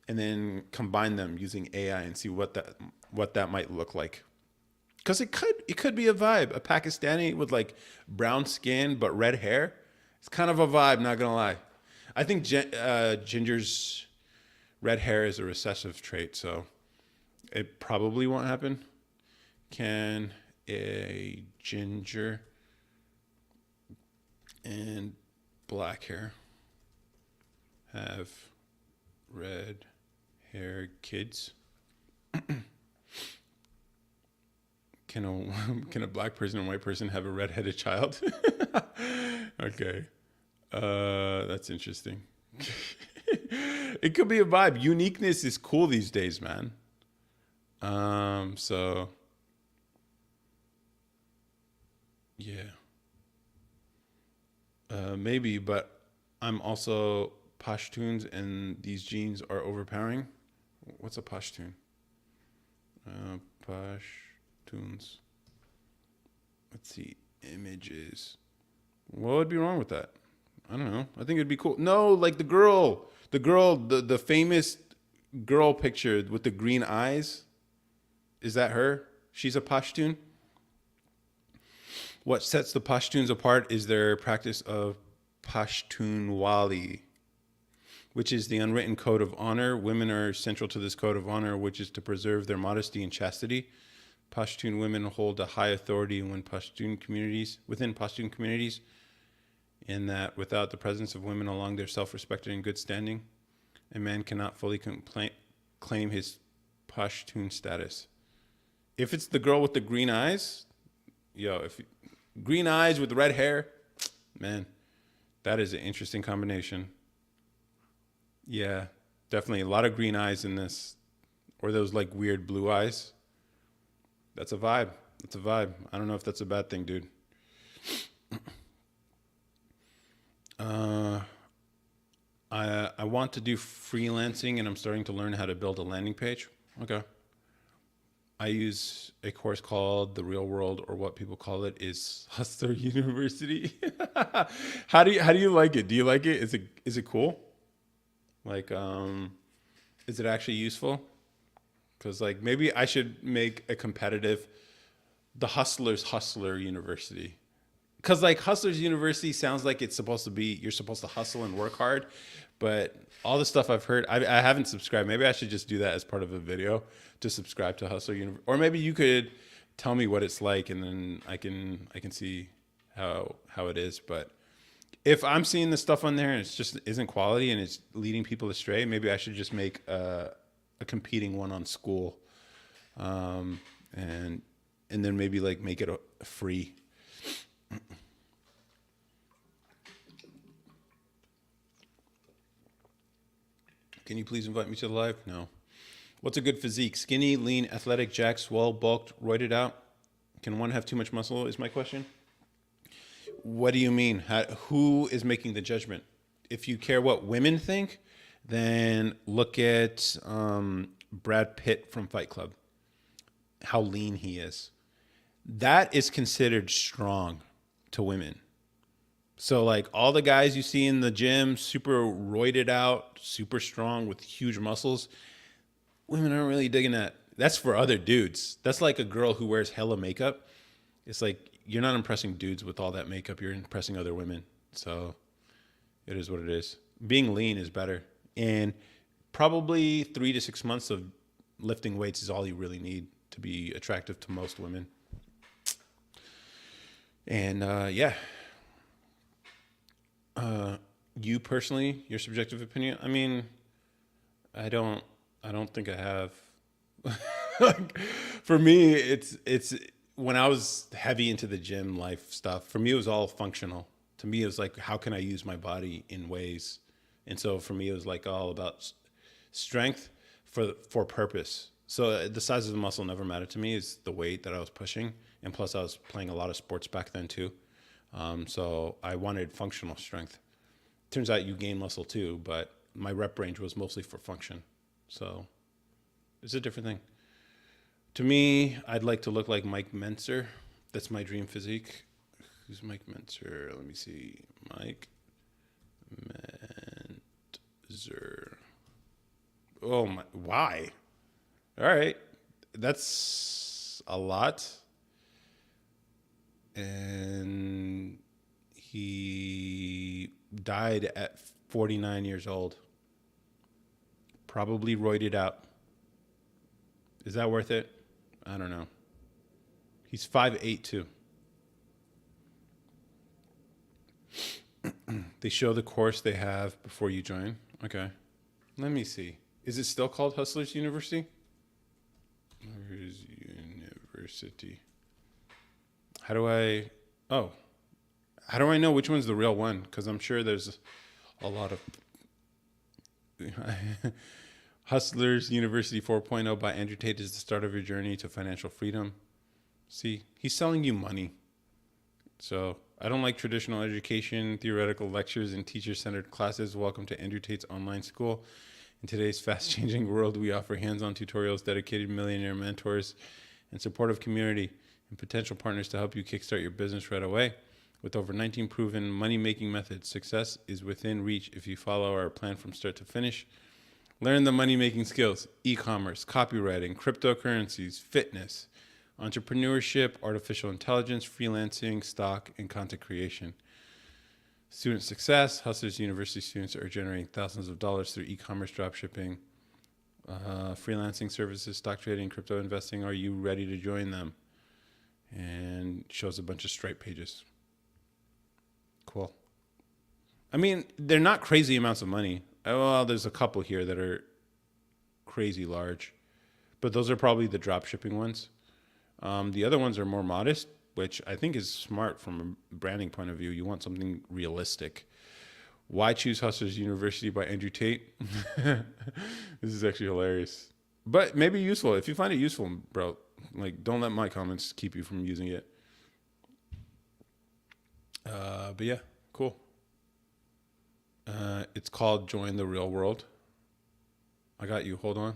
Speaker 1: and then combine them using AI and see what that might look like. Because it could be a vibe. A Pakistani with like brown skin but red hair. It's kind of a vibe. Not gonna lie. I think Ginger's red hair is a recessive trait, so it probably won't happen. Can a ginger and black hair have red hair kids? Can a can a black person and white person have a redheaded child? Okay, that's interesting. It could be a vibe. Uniqueness is cool these days, man. So yeah, maybe, but I'm also Pashtuns, and these genes are overpowering. What's a Pashtun? Pashtuns. Let's see, images. What would be wrong with that? I don't know. I think it'd be cool. No, like the famous girl picture with the green eyes. Is that her? She's a Pashtun. What sets the Pashtuns apart is their practice of Pashtunwali, which is the unwritten code of honor. Women are central to this code of honor, which is to preserve their modesty and chastity. Pashtun women hold a high authority within Pashtun communities, in that without the presence of women along their self-respected and good standing, a man cannot fully claim his Pashtun status. If it's the girl with the green eyes, if green eyes with red hair, man, that is an interesting combination. Yeah, definitely a lot of green eyes in this, or those like weird blue eyes. That's a vibe. That's a vibe. I don't know if that's a bad thing, dude. Uh, I want to do freelancing, and I'm starting to learn how to build a landing page. Okay. I use a course called The Real World, or what people call it is Hustler University. How do you like it? Do you like it? Is it cool? Like, is it actually useful? Because like maybe I should make a competitive, the Hustler University. Because like Hustlers University sounds like it's supposed to be, you're supposed to hustle and work hard, but all the stuff I've heard, I haven't subscribed. Maybe I should just do that as part of a video to subscribe to Hustler University, or maybe you could tell me what it's like, and then I can see how it is. But if I'm seeing the stuff on there and it's just isn't quality and it's leading people astray, maybe I should just make a competing one on school, and then maybe like make it a free. Can you please invite me to the live? No. What's a good physique? Skinny, lean, athletic, jacked, swole, bulked, roided out? Can one have too much muscle is my question. What do you mean? Who is making the judgment? If you care what women think, then look at Brad Pitt from Fight Club. How lean he is. That is considered strong to women. So like all the guys you see in the gym, super roided out, super strong with huge muscles, women aren't really digging that. That's for other dudes. That's like a girl who wears hella makeup. It's like you're not impressing dudes with all that makeup. You're impressing other women. So it is what it is. Being lean is better. And probably 3 to 6 months of lifting weights is all you really need to be attractive to most women. And yeah. You personally, your subjective opinion? I mean, I don't think I have. Like, for me, it's when I was heavy into the gym life stuff. For me, it was all functional. To me, it was like, how can I use my body in ways? And so for me, it was like all about strength for purpose. So the size of the muscle never mattered to me. It's the weight that I was pushing, and plus I was playing a lot of sports back then too. So I wanted functional strength. Turns out you gain muscle too, but my rep range was mostly for function. So it's a different thing. To me, I'd like to look like Mike Mentzer. That's my dream physique. Who's Mike Mentzer? Let me see. Mike Mentzer. Oh my! Why? All right, that's a lot. And he died at 49 years old. Probably roided out. Is that worth it? I don't know. He's 5'8" too. They show the course they have before you join. Okay. Let me see. Is it still called Hustlers University? Hustlers University. How do I... Oh. How do I know which one's the real one? Because I'm sure there's a lot of... Hustlers University 4.0 by Andrew Tate is the start of your journey to financial freedom. See, he's selling you money. So I don't like traditional education, theoretical lectures, and teacher-centered classes. Welcome to Andrew Tate's online school. In today's fast-changing world, we offer hands-on tutorials, dedicated millionaire mentors, and supportive community and potential partners to help you kickstart your business right away. With over 19 proven money-making methods, success is within reach if you follow our plan from start to finish. Learn the money-making skills: e-commerce, copywriting, cryptocurrencies, fitness, entrepreneurship, artificial intelligence, freelancing, stock, and content creation. Student success: Hustlers University students are generating thousands of dollars through e-commerce, dropshipping, freelancing services, stock trading, crypto investing. Are you ready to join them? And shows a bunch of Stripe pages. Cool. I mean, they're not crazy amounts of money. Well, there's a couple here that are crazy large, but those are probably the drop shipping ones. The other ones are more modest, which I think is smart from a branding point of view. You want something realistic. Why choose Hustlers University by Andrew Tate? This is actually hilarious, but maybe useful. If you find it useful, bro, like, don't let my comments keep you from using it. But yeah, cool. It's called Join the Real World. I got you. Hold on.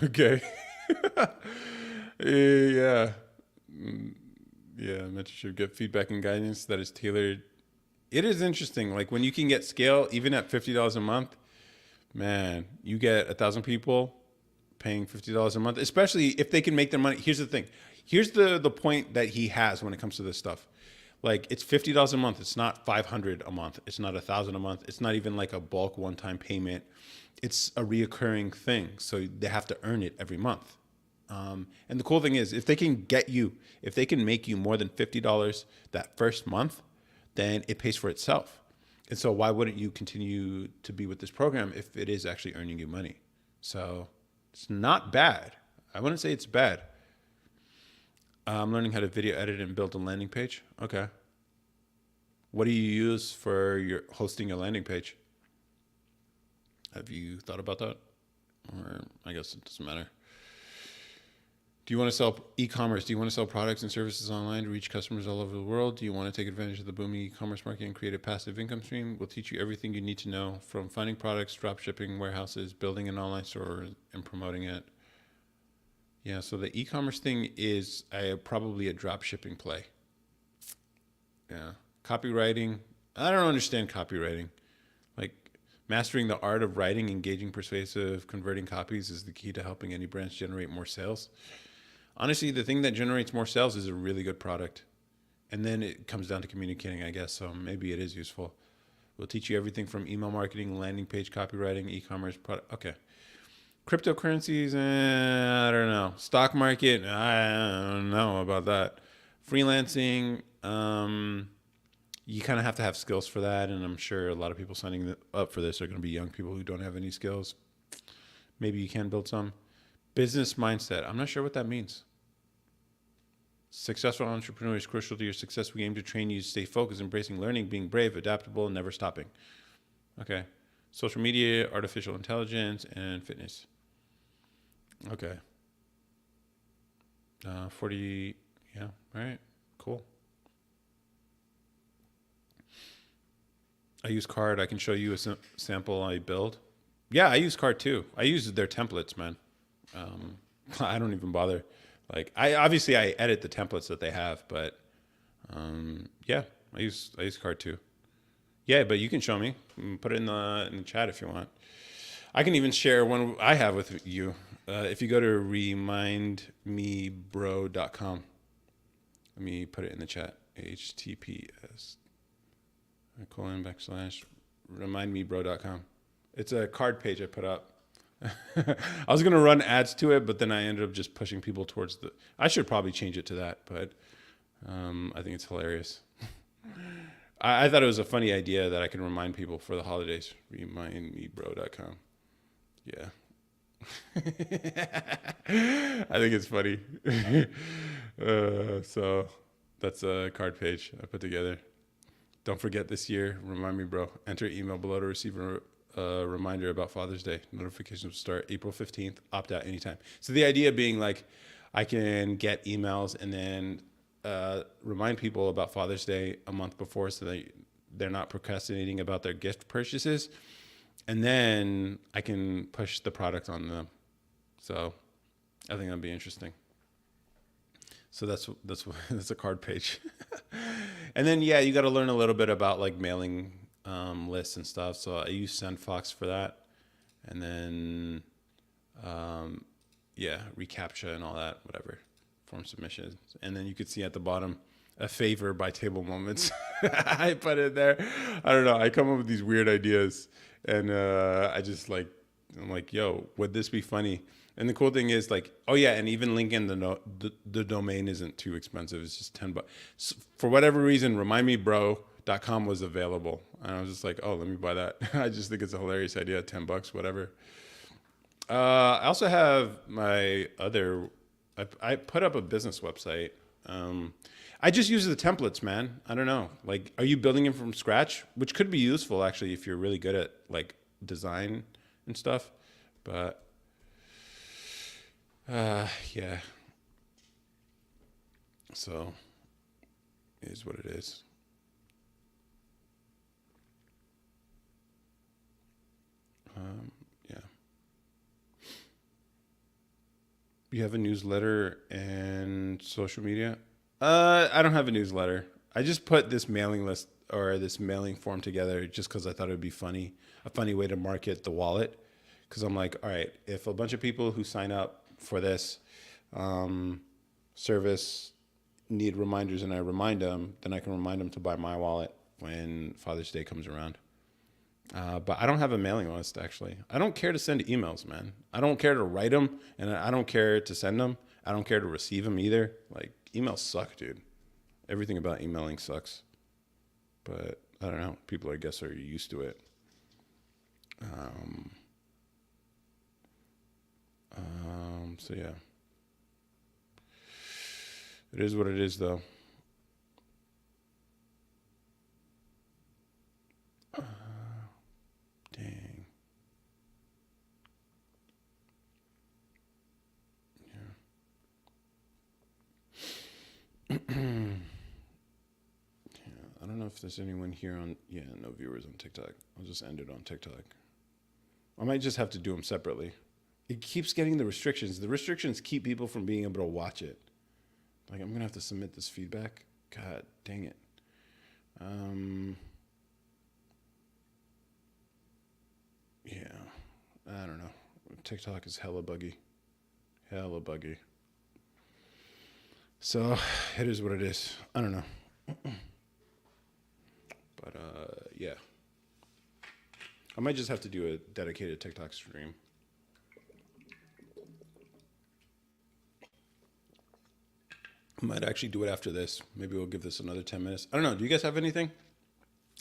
Speaker 1: Okay. Yeah. Yeah, mentorship, get feedback and guidance that is tailored. It is interesting. Like, when you can get scale, even at $50 a month, man, you get 1,000 people paying $50 a month, especially if they can make their money. Here's the thing. Here's the point that he has when it comes to this stuff. Like, it's $50 a month. It's not 500 a month. It's not 1,000 a month. It's not even like a bulk one-time payment. It's a reoccurring thing. So they have to earn it every month. And the cool thing is, if they can make you more than $50 that first month, then it pays for itself. And so why wouldn't you continue to be with this program if it is actually earning you money? So it's not bad. I wouldn't say it's bad. I'm learning how to video edit and build a landing page. Okay. What do you use for your hosting a landing page? Have you thought about that? Or I guess it doesn't matter. Do you want to sell e-commerce? Do you want to sell products and services online to reach customers all over the world? Do you want to take advantage of the booming e-commerce market and create a passive income stream? We'll teach you everything you need to know, from finding products, drop shipping, warehouses, building an online store, and promoting it. Yeah, so the e-commerce thing is probably a drop shipping play. Yeah. Copywriting. I don't understand copywriting. Like, mastering the art of writing, engaging, persuasive, converting copies is the key to helping any branch generate more sales. Honestly, the thing that generates more sales is a really good product. And then it comes down to communicating, I guess. So maybe it is useful. We'll teach you everything from email marketing, landing page copywriting, e-commerce product. Okay. Cryptocurrencies, I don't know. Stock market, I don't know about that. Freelancing, you kind of have to have skills for that. And I'm sure a lot of people signing up for this are going to be young people who don't have any skills. Maybe you can build some. Business mindset. I'm not sure what that means. Successful entrepreneur is crucial to your success. We aim to train you to stay focused, embracing learning, being brave, adaptable, and never stopping. Okay. Social media, artificial intelligence, and fitness. Okay. 40. Yeah. All right. Cool. I use Card. I can show you a sample I build. Yeah, I use Card too. I use their templates, man. Um, I don't even bother. Like I obviously I edit the templates that they have, but yeah, I use Card too. Yeah, but you can show me. Put it in the chat if you want. I can even share one I have with you. If you go to remindmebro.com, let me put it in the chat. HTTPS colon backslash remindmebro.com. It's a card page I put up. I was gonna run ads to it, but then I ended up just pushing people towards the. I should probably change it to that, but I think it's hilarious. I thought it was a funny idea that I can remind people for the holidays. Remindmebro.com. Yeah. I think it's funny. So that's a card page I put together. Don't forget this year. Remind me, bro. Enter email below to receive a reminder about Father's Day. Notifications will start April 15th. Opt out anytime. So the idea being like I can get emails and then remind people about Father's Day a month before so they're not procrastinating about their gift purchases. And then I can push the product on them. So I think that'd be interesting. So that's a card page. And then yeah, you got to learn a little bit about like mailing lists and stuff. So I use SendFox for that, and then yeah, reCAPTCHA and all that, whatever, form submissions. And then you could see at the bottom a favor by Table Moments. I put it there. I don't know. I come up with these weird ideas, and I just like I'm like, yo, would this be funny? And the cool thing is like, oh yeah, and even linking the domain isn't too expensive. It's just $10. So for whatever reason, remindmebro.com was available. And I was just like, oh, let me buy that. I just think it's a hilarious idea. $10, whatever. I also have my other, I put up a business website. I just use the templates, man. I don't know. Like, are you building them from scratch? Which could be useful actually if you're really good at like design and stuff. But yeah. So it is what it is. Yeah. You have a newsletter and social media? I don't have a newsletter. I just put this mailing list or this mailing form together just because I thought it would be funny, a funny way to market the wallet. Because I'm like, all right, if a bunch of people who sign up for this service need reminders and I remind them, then I can remind them to buy my wallet when Father's Day comes around. But I don't have a mailing list, actually. I don't care to send emails, man. I don't care to write them, and I don't care to send them. I don't care to receive them either. Like, emails suck, dude. Everything about emailing sucks. But I don't know. People, I guess, are used to it. So, yeah. It is what it is, though. Dang. Yeah. I don't know if there's anyone here on. Yeah, no viewers on TikTok. I'll just end it on TikTok. I might just have to do them separately. It keeps getting the restrictions. The restrictions keep people from being able to watch it. Like, I'm going to have to submit this feedback. God dang it. Yeah, I don't know. TikTok is hella buggy. Hella buggy. So it is what it is. I don't know. But yeah. I might just have to do a dedicated TikTok stream. I might actually do it after this. Maybe we'll give this another 10 minutes. I don't know. Do you guys have anything?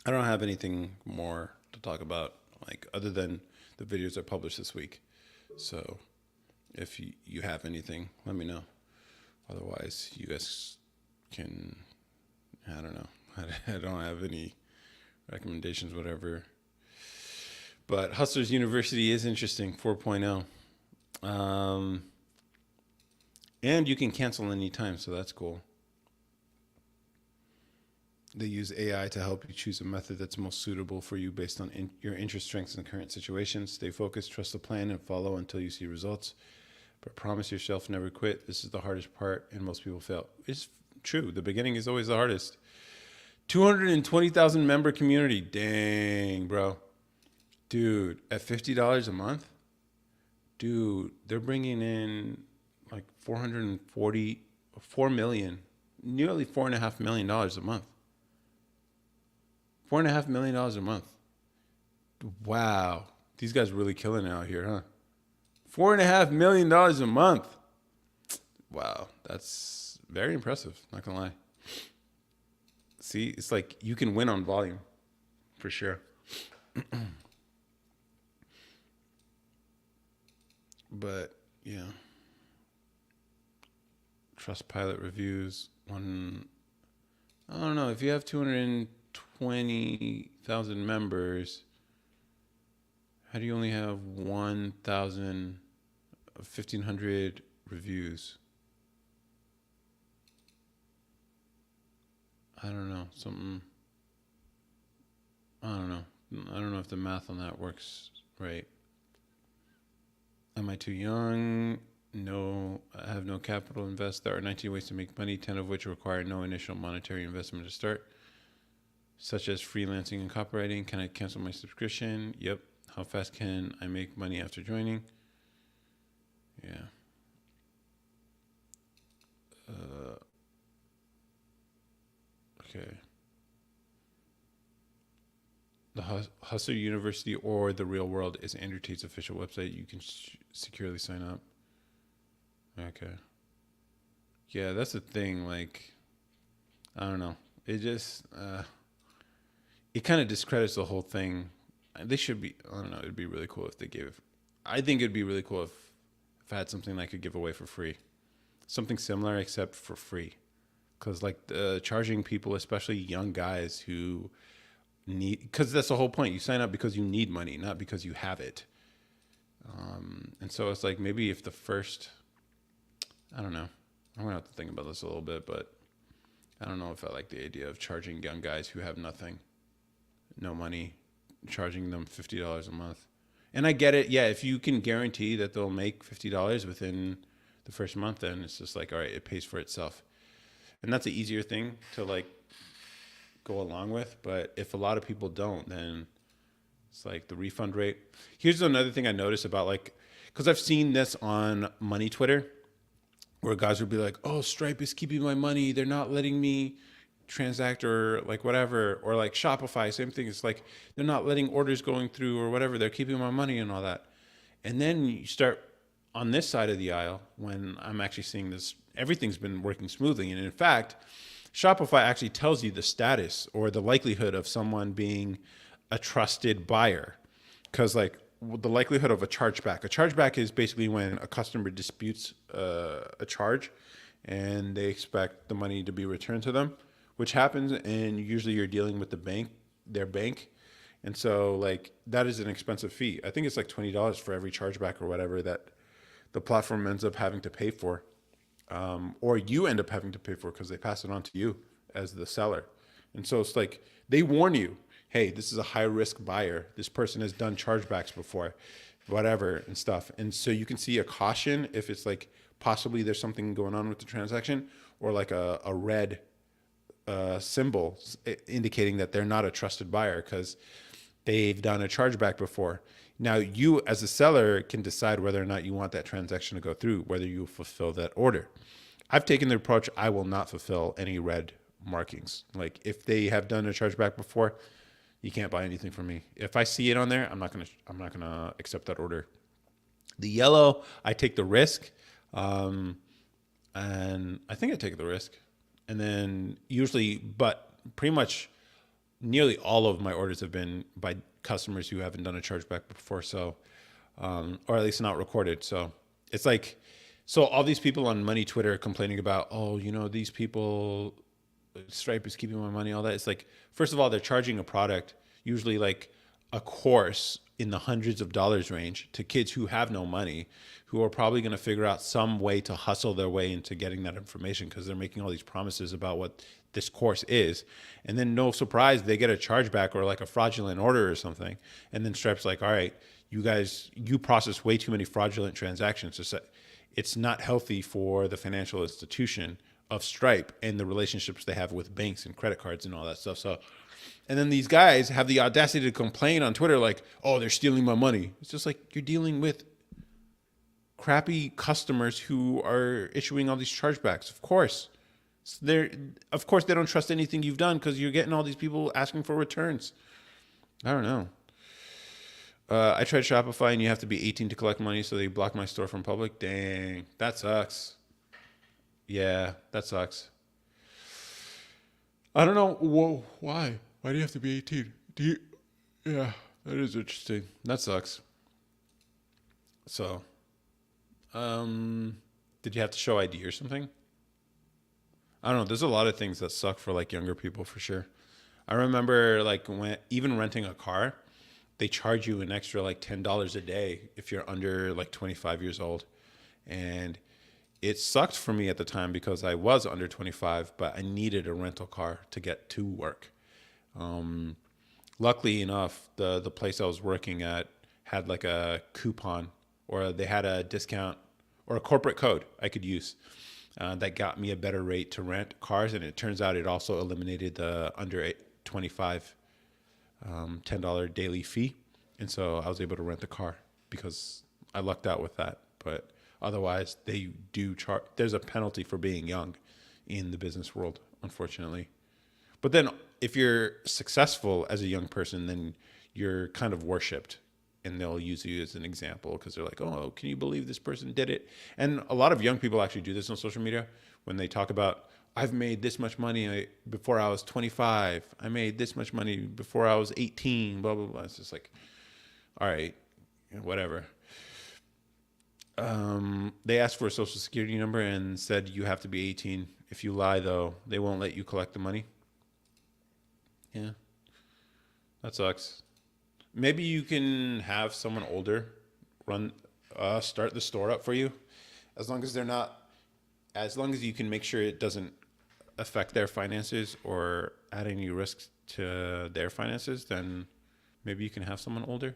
Speaker 1: I don't have anything more to talk about, like other than the videos I published this week. So if you have anything, let me know. Otherwise, you guys can, I don't know. I don't have any recommendations, whatever. But Hustlers University is interesting, 4.0. And you can cancel anytime, so that's cool. They use AI to help you choose a method that's most suitable for you based on your interest, strengths, and current situation. Stay focused, trust the plan, and follow until you see results. But promise yourself never quit. This is the hardest part, and most people fail. It's true. The beginning is always the hardest. 220,000 member community. Dang, bro. Dude, at $50 a month, dude, they're bringing in like 4 million, nearly $4.5 million a month. $4.5 million a month. Wow. These guys really killing it out here, huh? $4.5 million a month. Wow. That's very impressive. Not gonna lie. See, it's like you can win on volume for sure. But yeah. Trustpilot reviews. I don't know. If you have 220,000 members, how do you only have 1,500 reviews? I don't know. I don't know. I don't know if the math on that works right. Am I too young? No, I have no capital to invest. There are 19 ways to make money, 10 of which require no initial monetary investment to start, such as freelancing and copywriting. Can I cancel my subscription? Yep. How fast can I make money after joining? Yeah. Okay. The Hustle University or The Real World is Andrew Tate's official website. You can securely sign up. Okay. Yeah, that's the thing. Like, I don't know. It just, it kind of discredits the whole thing. They should be, I don't know. It'd be really cool if they gave, I think it'd be really cool if I had something I could give away for free. Something similar except for free. Because, like, charging people, especially young guys who need, because that's the whole point. You sign up because you need money, not because you have it. And so it's like maybe if the first, I don't know. I'm going to have to think about this a little bit, but I don't know if I like the idea of charging young guys who have nothing, no money, charging them $50 a month. And I get it. Yeah, if you can guarantee that they'll make $50 within the first month, then it's just like, all right, it pays for itself. And that's an easier thing to like go along with. But if a lot of people don't, then it's like the refund rate. Here's another thing I noticed about, like, because I've seen this on Money Twitter, where guys would be like, oh, Stripe is keeping my money. They're not letting me transact or like whatever. Or like Shopify, same thing. It's like they're not letting orders going through or whatever. They're keeping my money and all that. And then you start on this side of the aisle when I'm actually seeing this, everything's been working smoothly. And in fact, Shopify actually tells you the status or the likelihood of someone being a trusted buyer. Because like the likelihood of a chargeback is basically when a customer disputes a charge and they expect the money to be returned to them, which happens, and usually you're dealing with their bank. And so like that is an expensive fee. I think it's like $20 for every chargeback or whatever that the platform ends up having to pay for. Or you end up having to pay for because they pass it on to you as the seller. And so it's like they warn you, hey, this is a high risk buyer. This person has done chargebacks before, whatever and stuff. And so you can see a caution if it's like possibly there's something going on with the transaction, or like a red symbol indicating that they're not a trusted buyer because they've done a chargeback before. Now you as a seller can decide whether or not you want that transaction to go through, whether you fulfill that order. I've taken the approach, I will not fulfill any red markings. Like if they have done a chargeback before, you can't buy anything from me. If I see it on there, I'm not gonna accept that order. The yellow, I take the risk, and I think I take the risk, and then usually, but pretty much, nearly all of my orders have been by customers who haven't done a chargeback before, so, or at least not recorded. So it's like, so all these people on Money Twitter complaining about, oh, these people, Stripe is keeping my money, all that. It's like, first of all, they're charging a product, usually like a course in the hundreds of dollars range, to kids who have no money, who are probably going to figure out some way to hustle their way into getting that information because they're making all these promises about what this course is. And then no surprise, they get a chargeback or like a fraudulent order or something. And then Stripe's like, all right, you guys, you process way too many fraudulent transactions. It's not healthy for the financial institution of Stripe and the relationships they have with banks and credit cards and all that stuff. So, and then these guys have the audacity to complain on Twitter like, oh, they're stealing my money. It's just like you're dealing with crappy customers who are issuing all these chargebacks. Of course. Of course, they don't trust anything you've done because you're getting all these people asking for returns. I don't know. I tried Shopify and you have to be 18 to collect money, so they blocked my store from public. Dang, that sucks. Yeah, that sucks. I don't know. Whoa, why? Why do you have to be 18? Do you? Yeah, that is interesting. That sucks. So, did you have to show ID or something? I don't know. There's a lot of things that suck for like younger people for sure. I remember like when even renting a car, they charge you an extra like $10 a day if you're under like 25 years old. And it sucked for me at the time because I was under 25, but I needed a rental car to get to work. Um, Luckily enough, the place I was working at had like a coupon or they had a discount or a corporate code I could use that got me a better rate to rent cars. And it turns out it also eliminated the under 25 $10 daily fee. And so I was able to rent the car because I lucked out with that. But otherwise, they do charge. There's a penalty for being young in the business world, unfortunately. But then if you're successful as a young person, then you're kind of worshipped and they'll use you as an example because they're like, oh, can you believe this person did it? And a lot of young people actually do this on social media when they talk about, I've made this much money before I was 25. I made this much money before I was 18, blah, blah, blah. It's just like, all right, whatever. They asked for a social security number and said you have to be 18. If you lie, though, they won't let you collect the money. Yeah, that sucks. Maybe you can have someone older run, start the store up for you, as long as they're not, as long as you can make sure it doesn't affect their finances or add any risks to their finances. Then maybe you can have someone older.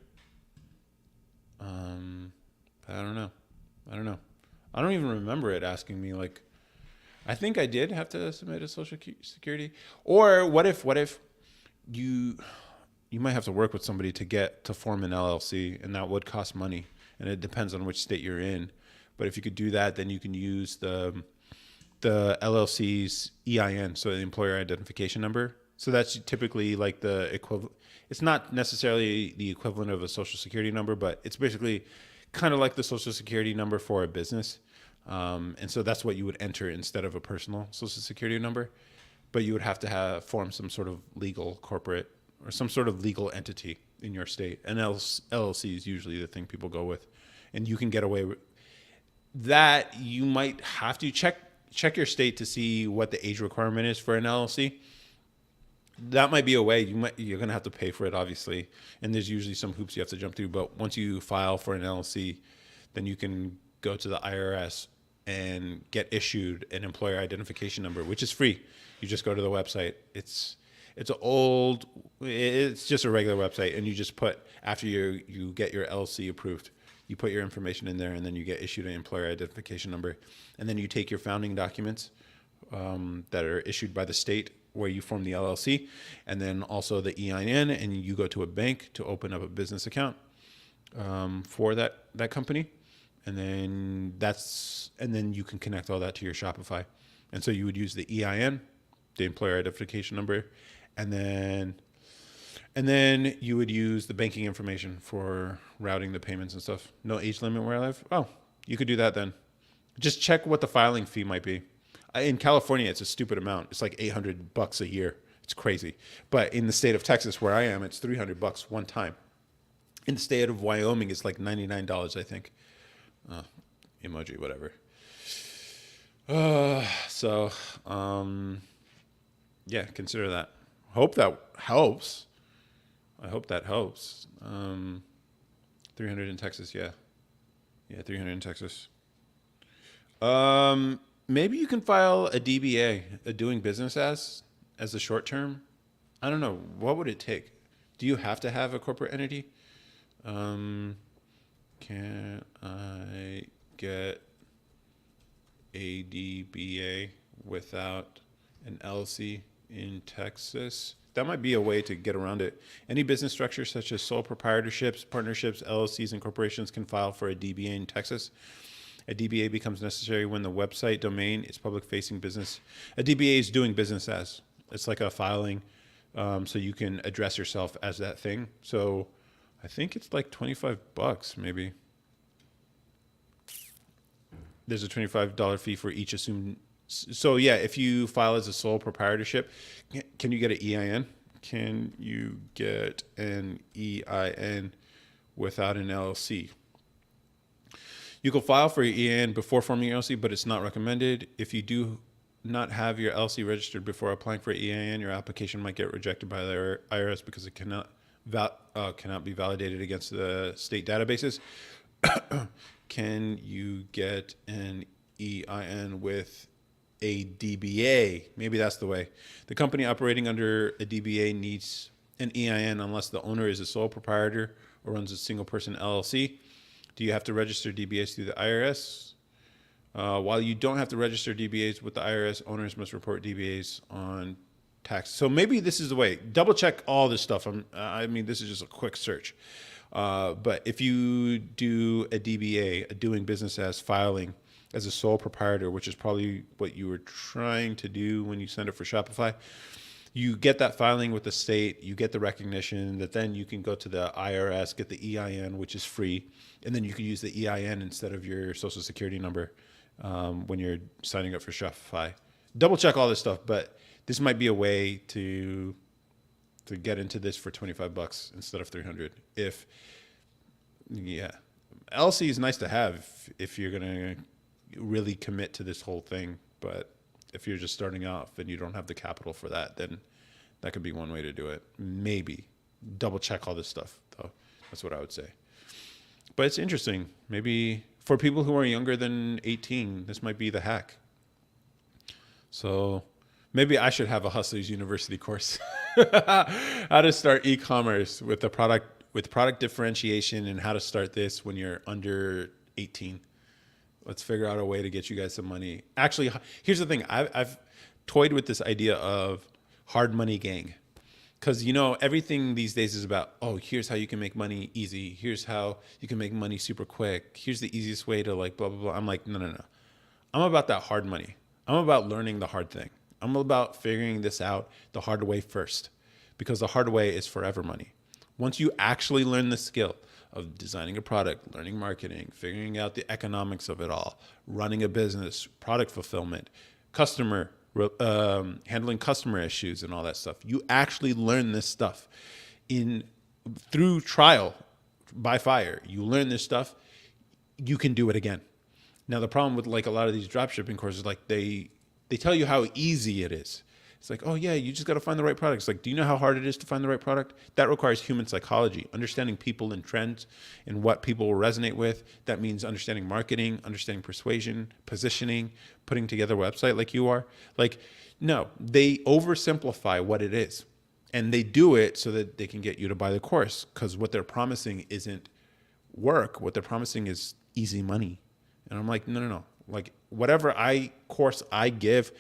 Speaker 1: But I don't know. I don't know. I don't even remember it asking me like. I think I did have to submit a social security. Or what if you you might have to work with somebody to get to form an LLC, and that would cost money, and it depends on which state you're in. But if you could do that, then you can use the LLC's EIN, so the employer identification number. So that's typically like the equivalent. It's not necessarily the equivalent of a social security number, but it's basically kind of like the social security number for a business. And so that's what you would enter instead of a personal social security number. But you would have to have form some sort of legal corporate or some sort of legal entity in your state. And LLC is usually the thing people go with. And you can get away with that. You might have to check your state to see what the age requirement is for an LLC. That might be a way. You're going to have to pay for it, obviously. And there's usually some hoops you have to jump through. But once you file for an LLC, then you can go to the IRS and get issued an employer identification number, which is free. You just go to the website. It's just a regular website, and you just put, after you get your LLC approved, you put your information in there, and then you get issued an employer identification number. And then you take your founding documents that are issued by the state where you form the LLC, and then also the EIN, and you go to a bank to open up a business account for that company. And then you can connect all that to your Shopify. And so you would use the EIN, the employer identification number, and then you would use the banking information for routing the payments and stuff. No age limit where I live. Oh, you could do that then. Just check what the filing fee might be. In California, it's a stupid amount. It's like $800 a year. It's crazy. But in the state of Texas, where I am, it's $300 one time. In the state of Wyoming, it's like $99, I think. Emoji, whatever. So, yeah, consider that. Hope that helps. I hope that helps. 300 in Texas, yeah. Yeah, 300 in Texas. Maybe you can file a DBA, a doing business as. as a short term. I don't know. What would it take? Do you have to have a corporate entity? Um, can I get a DBA without an LLC in Texas? That might be a way to get around it. Any business structure such as sole proprietorships, partnerships, LLCs, and corporations can file for a DBA in Texas. A DBA becomes necessary when the website domain is public-facing business. A DBA is doing business as. It's like a filing, so you can address yourself as that thing. So I think it's like $25 maybe. There's a $25 fee for each assumed. So yeah, if you file as a sole proprietorship, can you get an EIN? Can you get an EIN without an LLC? You can file for your EIN before forming your LLC, but it's not recommended. If you do not have your LLC registered before applying for EIN, your application might get rejected by the IRS because it cannot be validated against the state databases. Can you get an EIN with a DBA? Maybe that's the way. The company operating under a DBA needs an EIN unless the owner is a sole proprietor or runs a single person LLC. Do you have to register DBAs through the IRS? While you don't have to register DBAs with the IRS, owners must report DBAs on tax. So maybe this is the way. Double check all this stuff. I mean, this is just a quick search. But if you do a DBA, a doing business as filing as a sole proprietor, which is probably what you were trying to do when you signed up for Shopify, you get that filing with the state, you get the recognition that then you can go to the IRS, get the EIN, which is free, and then you can use the EIN instead of your social security number when you're signing up for Shopify. Double check all this stuff, but this might be a way to get into this for $25 instead of 300. LLC is nice to have if you're gonna really commit to this whole thing, but if you're just starting off and you don't have the capital for that, then that could be one way to do it. Maybe double check all this stuff though. That's what I would say. But it's interesting. Maybe for people who are younger than 18, this might be the hack. So maybe I should have a Hustlers University course. How to start e-commerce with product differentiation and how to start this when you're under 18. Let's figure out a way to get you guys some money. Actually, here's the thing. I've toyed with this idea of hard money gang. Because, everything these days is about, here's how you can make money easy. Here's how you can make money super quick. Here's the easiest way to like blah, blah, blah. I'm like, no. I'm about that hard money. I'm about learning the hard thing. I'm about figuring this out the hard way first, because the hard way is forever money. Once you actually learn the skill of designing a product, learning marketing, figuring out the economics of it all, running a business, product fulfillment, handling customer issues and all that stuff. You actually learn this stuff through trial by fire. You learn this stuff, you can do it again. Now the problem with like a lot of these dropshipping courses, like they tell you how easy it is. It's like, you just got to find the right product. It's like, do you know how hard it is to find the right product? That requires human psychology, understanding people and trends and what people will resonate with. That means understanding marketing, understanding persuasion, positioning, putting together a website like you are. Like, no, they oversimplify what it is. And they do it so that they can get you to buy the course, because what they're promising isn't work. What they're promising is easy money. And I'm like, no. Like, whatever course I give,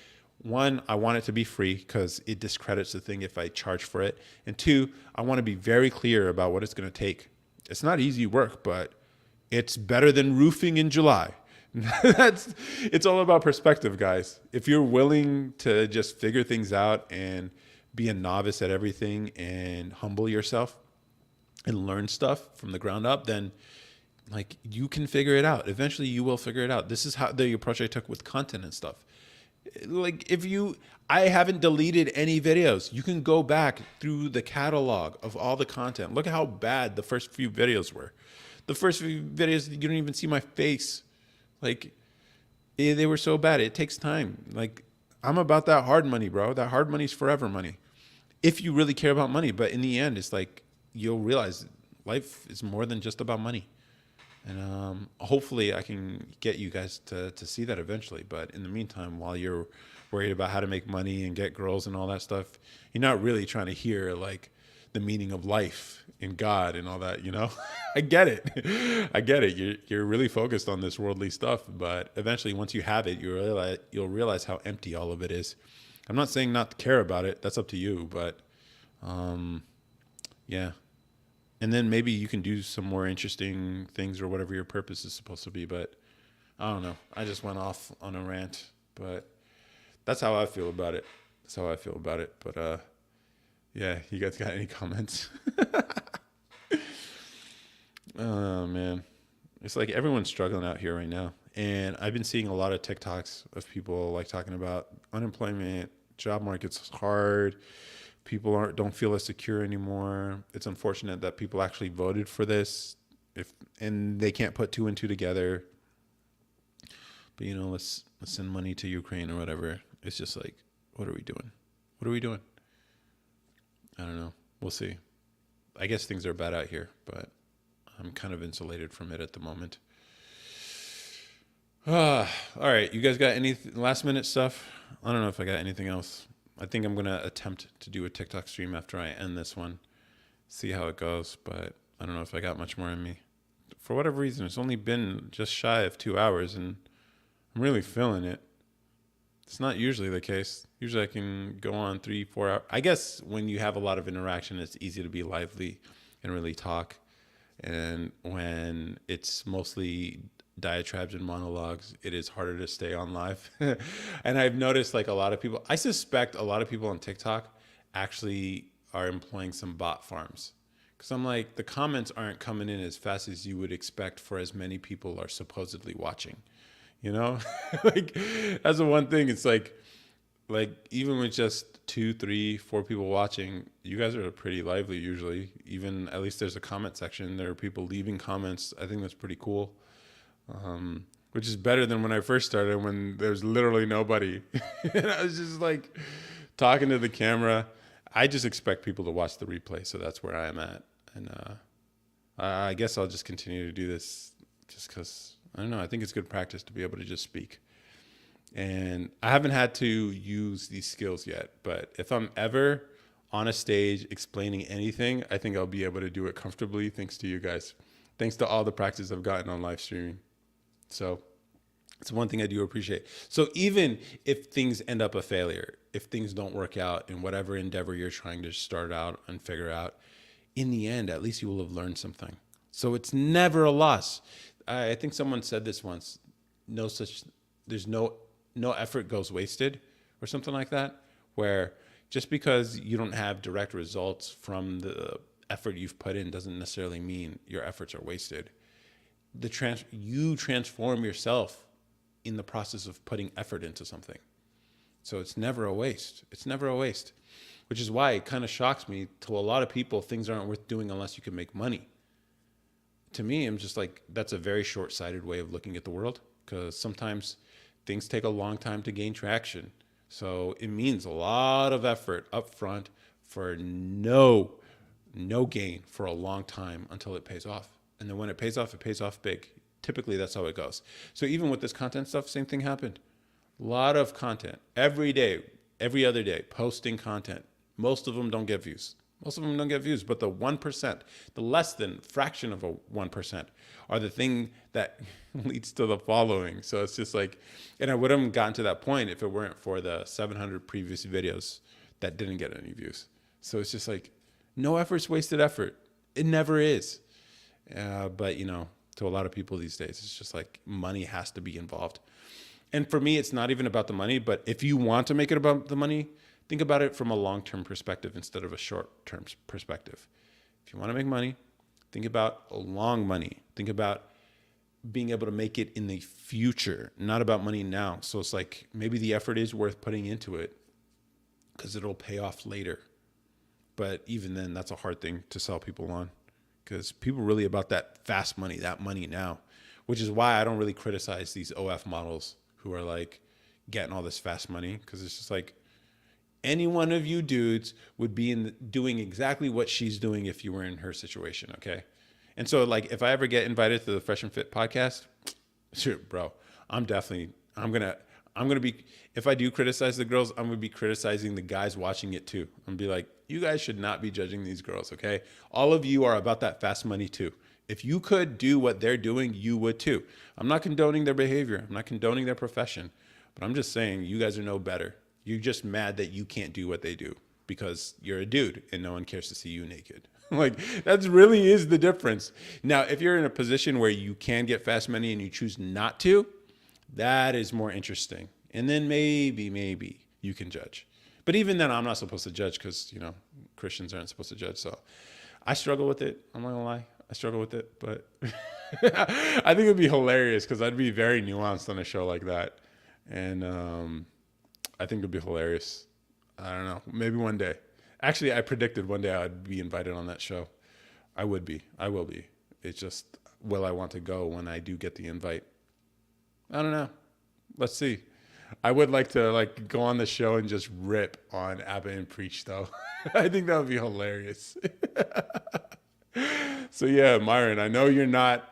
Speaker 1: one, I want it to be free because it discredits the thing if I charge for it. And two, I want to be very clear about what it's going to take. It's not easy work, but it's better than roofing in July. It's all about perspective, guys. If you're willing to just figure things out and be a novice at everything and humble yourself and learn stuff from the ground up, then like you can figure it out. Eventually you will figure it out. This is how the approach I took with content and stuff. Like I haven't deleted any videos. You can go back through the catalog of all the content. Look at how bad the first few videos were. The first few videos, you don't even see my face. Like they were so bad. It takes time. Like I'm about that hard money, bro. That hard money is forever money. If you really care about money. But in the end, it's like you'll realize life is more than just about money. And hopefully I can get you guys to see that eventually. But in the meantime, while you're worried about how to make money and get girls and all that stuff, you're not really trying to hear like the meaning of life and God and all that, you know? I get it. I get it. You're really focused on this worldly stuff, but eventually once you have it, you'll realize how empty all of it is. I'm not saying not to care about it. That's up to you, but yeah. And then maybe you can do some more interesting things or whatever your purpose is supposed to be, but I don't know. I just went off on a rant, but that's how I feel about it. That's how I feel about it. But yeah, you guys got any comments? Oh man, it's like everyone's struggling out here right now, and I've been seeing a lot of TikToks of people like talking about unemployment, job market's hard. People don't feel as secure anymore. It's unfortunate that people actually voted for this, if and they can't put two and two together. But you know, let's send money to Ukraine or whatever. It's just like, what are we doing? What are we doing? I don't know. We'll see. I guess things are bad out here, but I'm kind of insulated from it at the moment. All right. You guys got any last minute stuff? I don't know if I got anything else. I think I'm going to attempt to do a TikTok stream after I end this one. See how it goes, but I don't know if I got much more in me. For whatever reason, it's only been just shy of 2 hours, and I'm really feeling it. It's not usually the case. Usually I can go on 3-4 hours. I guess when you have a lot of interaction, it's easy to be lively and really talk. And when it's mostly diatribes and monologues, it is harder to stay on live. And I've noticed like a lot of people, I suspect a lot of people on TikTok actually are employing some bot farms. Because I'm like, the comments aren't coming in as fast as you would expect for as many people are supposedly watching. You know, like that's the one thing. It's like even with just 2, 3, 4 people watching, you guys are pretty lively usually. Even at least there's a comment section. There are people leaving comments. I think that's pretty cool. Which is better than when I first started when there's literally nobody. And I was just like talking to the camera. I just expect people to watch the replay. So that's where I am at. And I guess I'll just continue to do this just because, I don't know, I think it's good practice to be able to just speak. And I haven't had to use these skills yet, but if I'm ever on a stage explaining anything, I think I'll be able to do it comfortably thanks to you guys. Thanks to all the practice I've gotten on live streaming. So it's one thing I do appreciate. So even if things end up a failure, if things don't work out in whatever endeavor you're trying to start out and figure out, in the end, at least you will have learned something. So it's never a loss. I think someone said this once, there's no effort goes wasted or something like that, where just because you don't have direct results from the effort you've put in doesn't necessarily mean your efforts are wasted. You transform yourself in the process of putting effort into something. So it's never a waste. It's never a waste, which is why it kind of shocks me. To a lot of people, things aren't worth doing unless you can make money. To me, I'm just like, that's a very short-sighted way of looking at the world, because sometimes things take a long time to gain traction. So it means a lot of effort up front for no gain for a long time until it pays off. And then when it pays off big. Typically, that's how it goes. So even with this content stuff, same thing happened. A lot of content every day, every other day, posting content. Most of them don't get views. Most of them don't get views, but the 1%, the less than fraction of a 1% are the thing that leads to the following. So it's just like, and I wouldn't have gotten to that point if it weren't for the 700 previous videos that didn't get any views. So it's just like, no effort's wasted effort. It never is. But you know, to a lot of people these days, it's just like money has to be involved. And for me, it's not even about the money, but if you want to make it about the money, think about it from a long-term perspective instead of a short-term perspective. If you want to make money, think about long money. Think about being able to make it in the future, not about money now. So it's like maybe the effort is worth putting into it because it'll pay off later. But even then, that's a hard thing to sell people on, because people are really about that fast money, that money now, which is why I don't really criticize these OF models who are like getting all this fast money, because it's just like, any one of you dudes would be doing exactly what she's doing if you were in her situation, okay? And so, like, if I ever get invited to the Fresh and Fit podcast, shoot, bro, I'm I'm gonna be if I do criticize the girls, I'm gonna be criticizing the guys watching it too. I'm gonna be like, you guys should not be judging these girls, okay? All of you are about that fast money too. If you could do what they're doing, you would too. I'm not condoning their behavior. I'm not condoning their profession, but I'm just saying you guys are no better. You're just mad that you can't do what they do because you're a dude and no one cares to see you naked. Like that really is the difference. Now, if you're in a position where you can get fast money and you choose not to, that is more interesting. And then maybe you can judge. But even then, I'm not supposed to judge because, Christians aren't supposed to judge. So I struggle with it. I'm not going to lie. I struggle with it. But I think it would be hilarious because I'd be very nuanced on a show like that. And I think it would be hilarious. I don't know. Maybe one day. Actually, I predicted one day I'd be invited on that show. I would be. I will be. It's just, will I want to go when I do get the invite? I don't know. Let's see. I would like to go on the show and just rip on Abba and Preach though. I think that would be hilarious. So yeah, Myron, I know you're not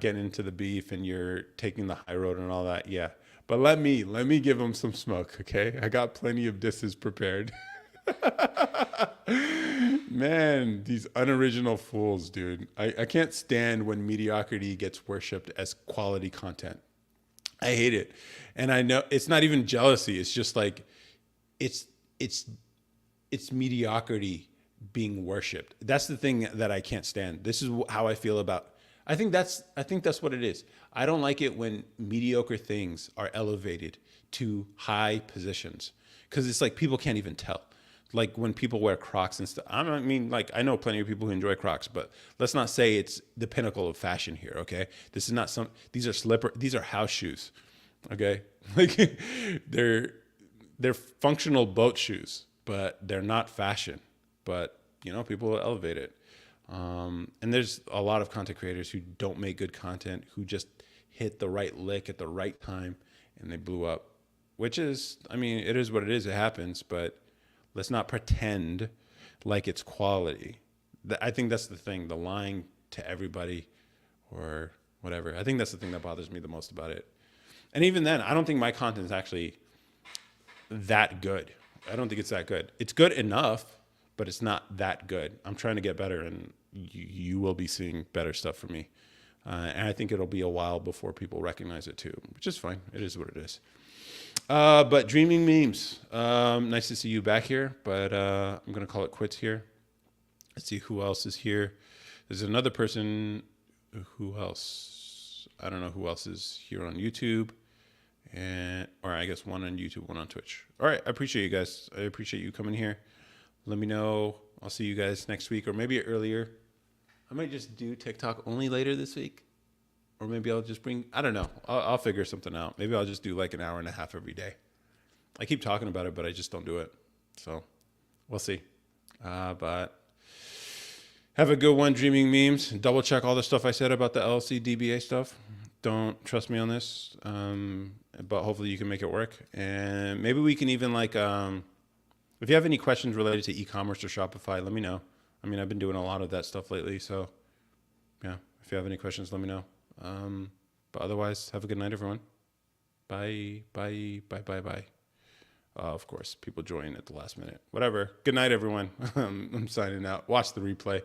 Speaker 1: getting into the beef and you're taking the high road and all that. Yeah. But let me give him some smoke, okay? I got plenty of disses prepared. Man, these unoriginal fools, dude. I can't stand when mediocrity gets worshipped as quality content. I hate it. And I know it's not even jealousy. It's just like it's mediocrity being worshipped. That's the thing that I can't stand. This is how I feel about I think that's what it is. I don't like it when mediocre things are elevated to high positions because it's like people can't even tell. Like when people wear Crocs and stuff. I mean, like I know plenty of people who enjoy Crocs, but let's not say it's the pinnacle of fashion here. Okay, this is not some. These are These are house shoes. Okay, like they're functional boat shoes, but they're not fashion. But people will elevate it. And there's a lot of content creators who don't make good content, who just hit the right lick at the right time and they blew up, which is, I mean, it is what it is. It happens, but let's not pretend like it's quality. I think that's the thing, the lying to everybody or whatever. I think that's the thing that bothers me the most about it. And even then, I don't think my content is actually that good. I don't think it's that good. It's good enough, but it's not that good. I'm trying to get better, and you will be seeing better stuff from me. And I think it'll be a while before people recognize it too, which is fine. It is what it is. But Dreaming Memes, nice to see you back here, but I'm going to call it quits here. Let's see who else is here. There's another person. Who else? I don't know who else is here on YouTube. Or I guess one on YouTube, one on Twitch. All right. I appreciate you guys. I appreciate you coming here. Let me know. I'll see you guys next week or maybe earlier. I might just do TikTok only later this week. Or maybe I'll just I don't know. I'll figure something out. Maybe I'll just do like an hour and a half every day. I keep talking about it, but I just don't do it. So we'll see. But have a good one, Dreaming Memes. Double check all the stuff I said about the LLC DBA stuff. Don't trust me on this. But hopefully you can make it work. And maybe we can even if you have any questions related to e-commerce or Shopify, let me know. I mean, I've been doing a lot of that stuff lately. So yeah, if you have any questions, let me know. But otherwise, have a good night, everyone. Bye. Of course, people join at the last minute. Whatever. Good night, everyone. I'm signing out. Watch the replay.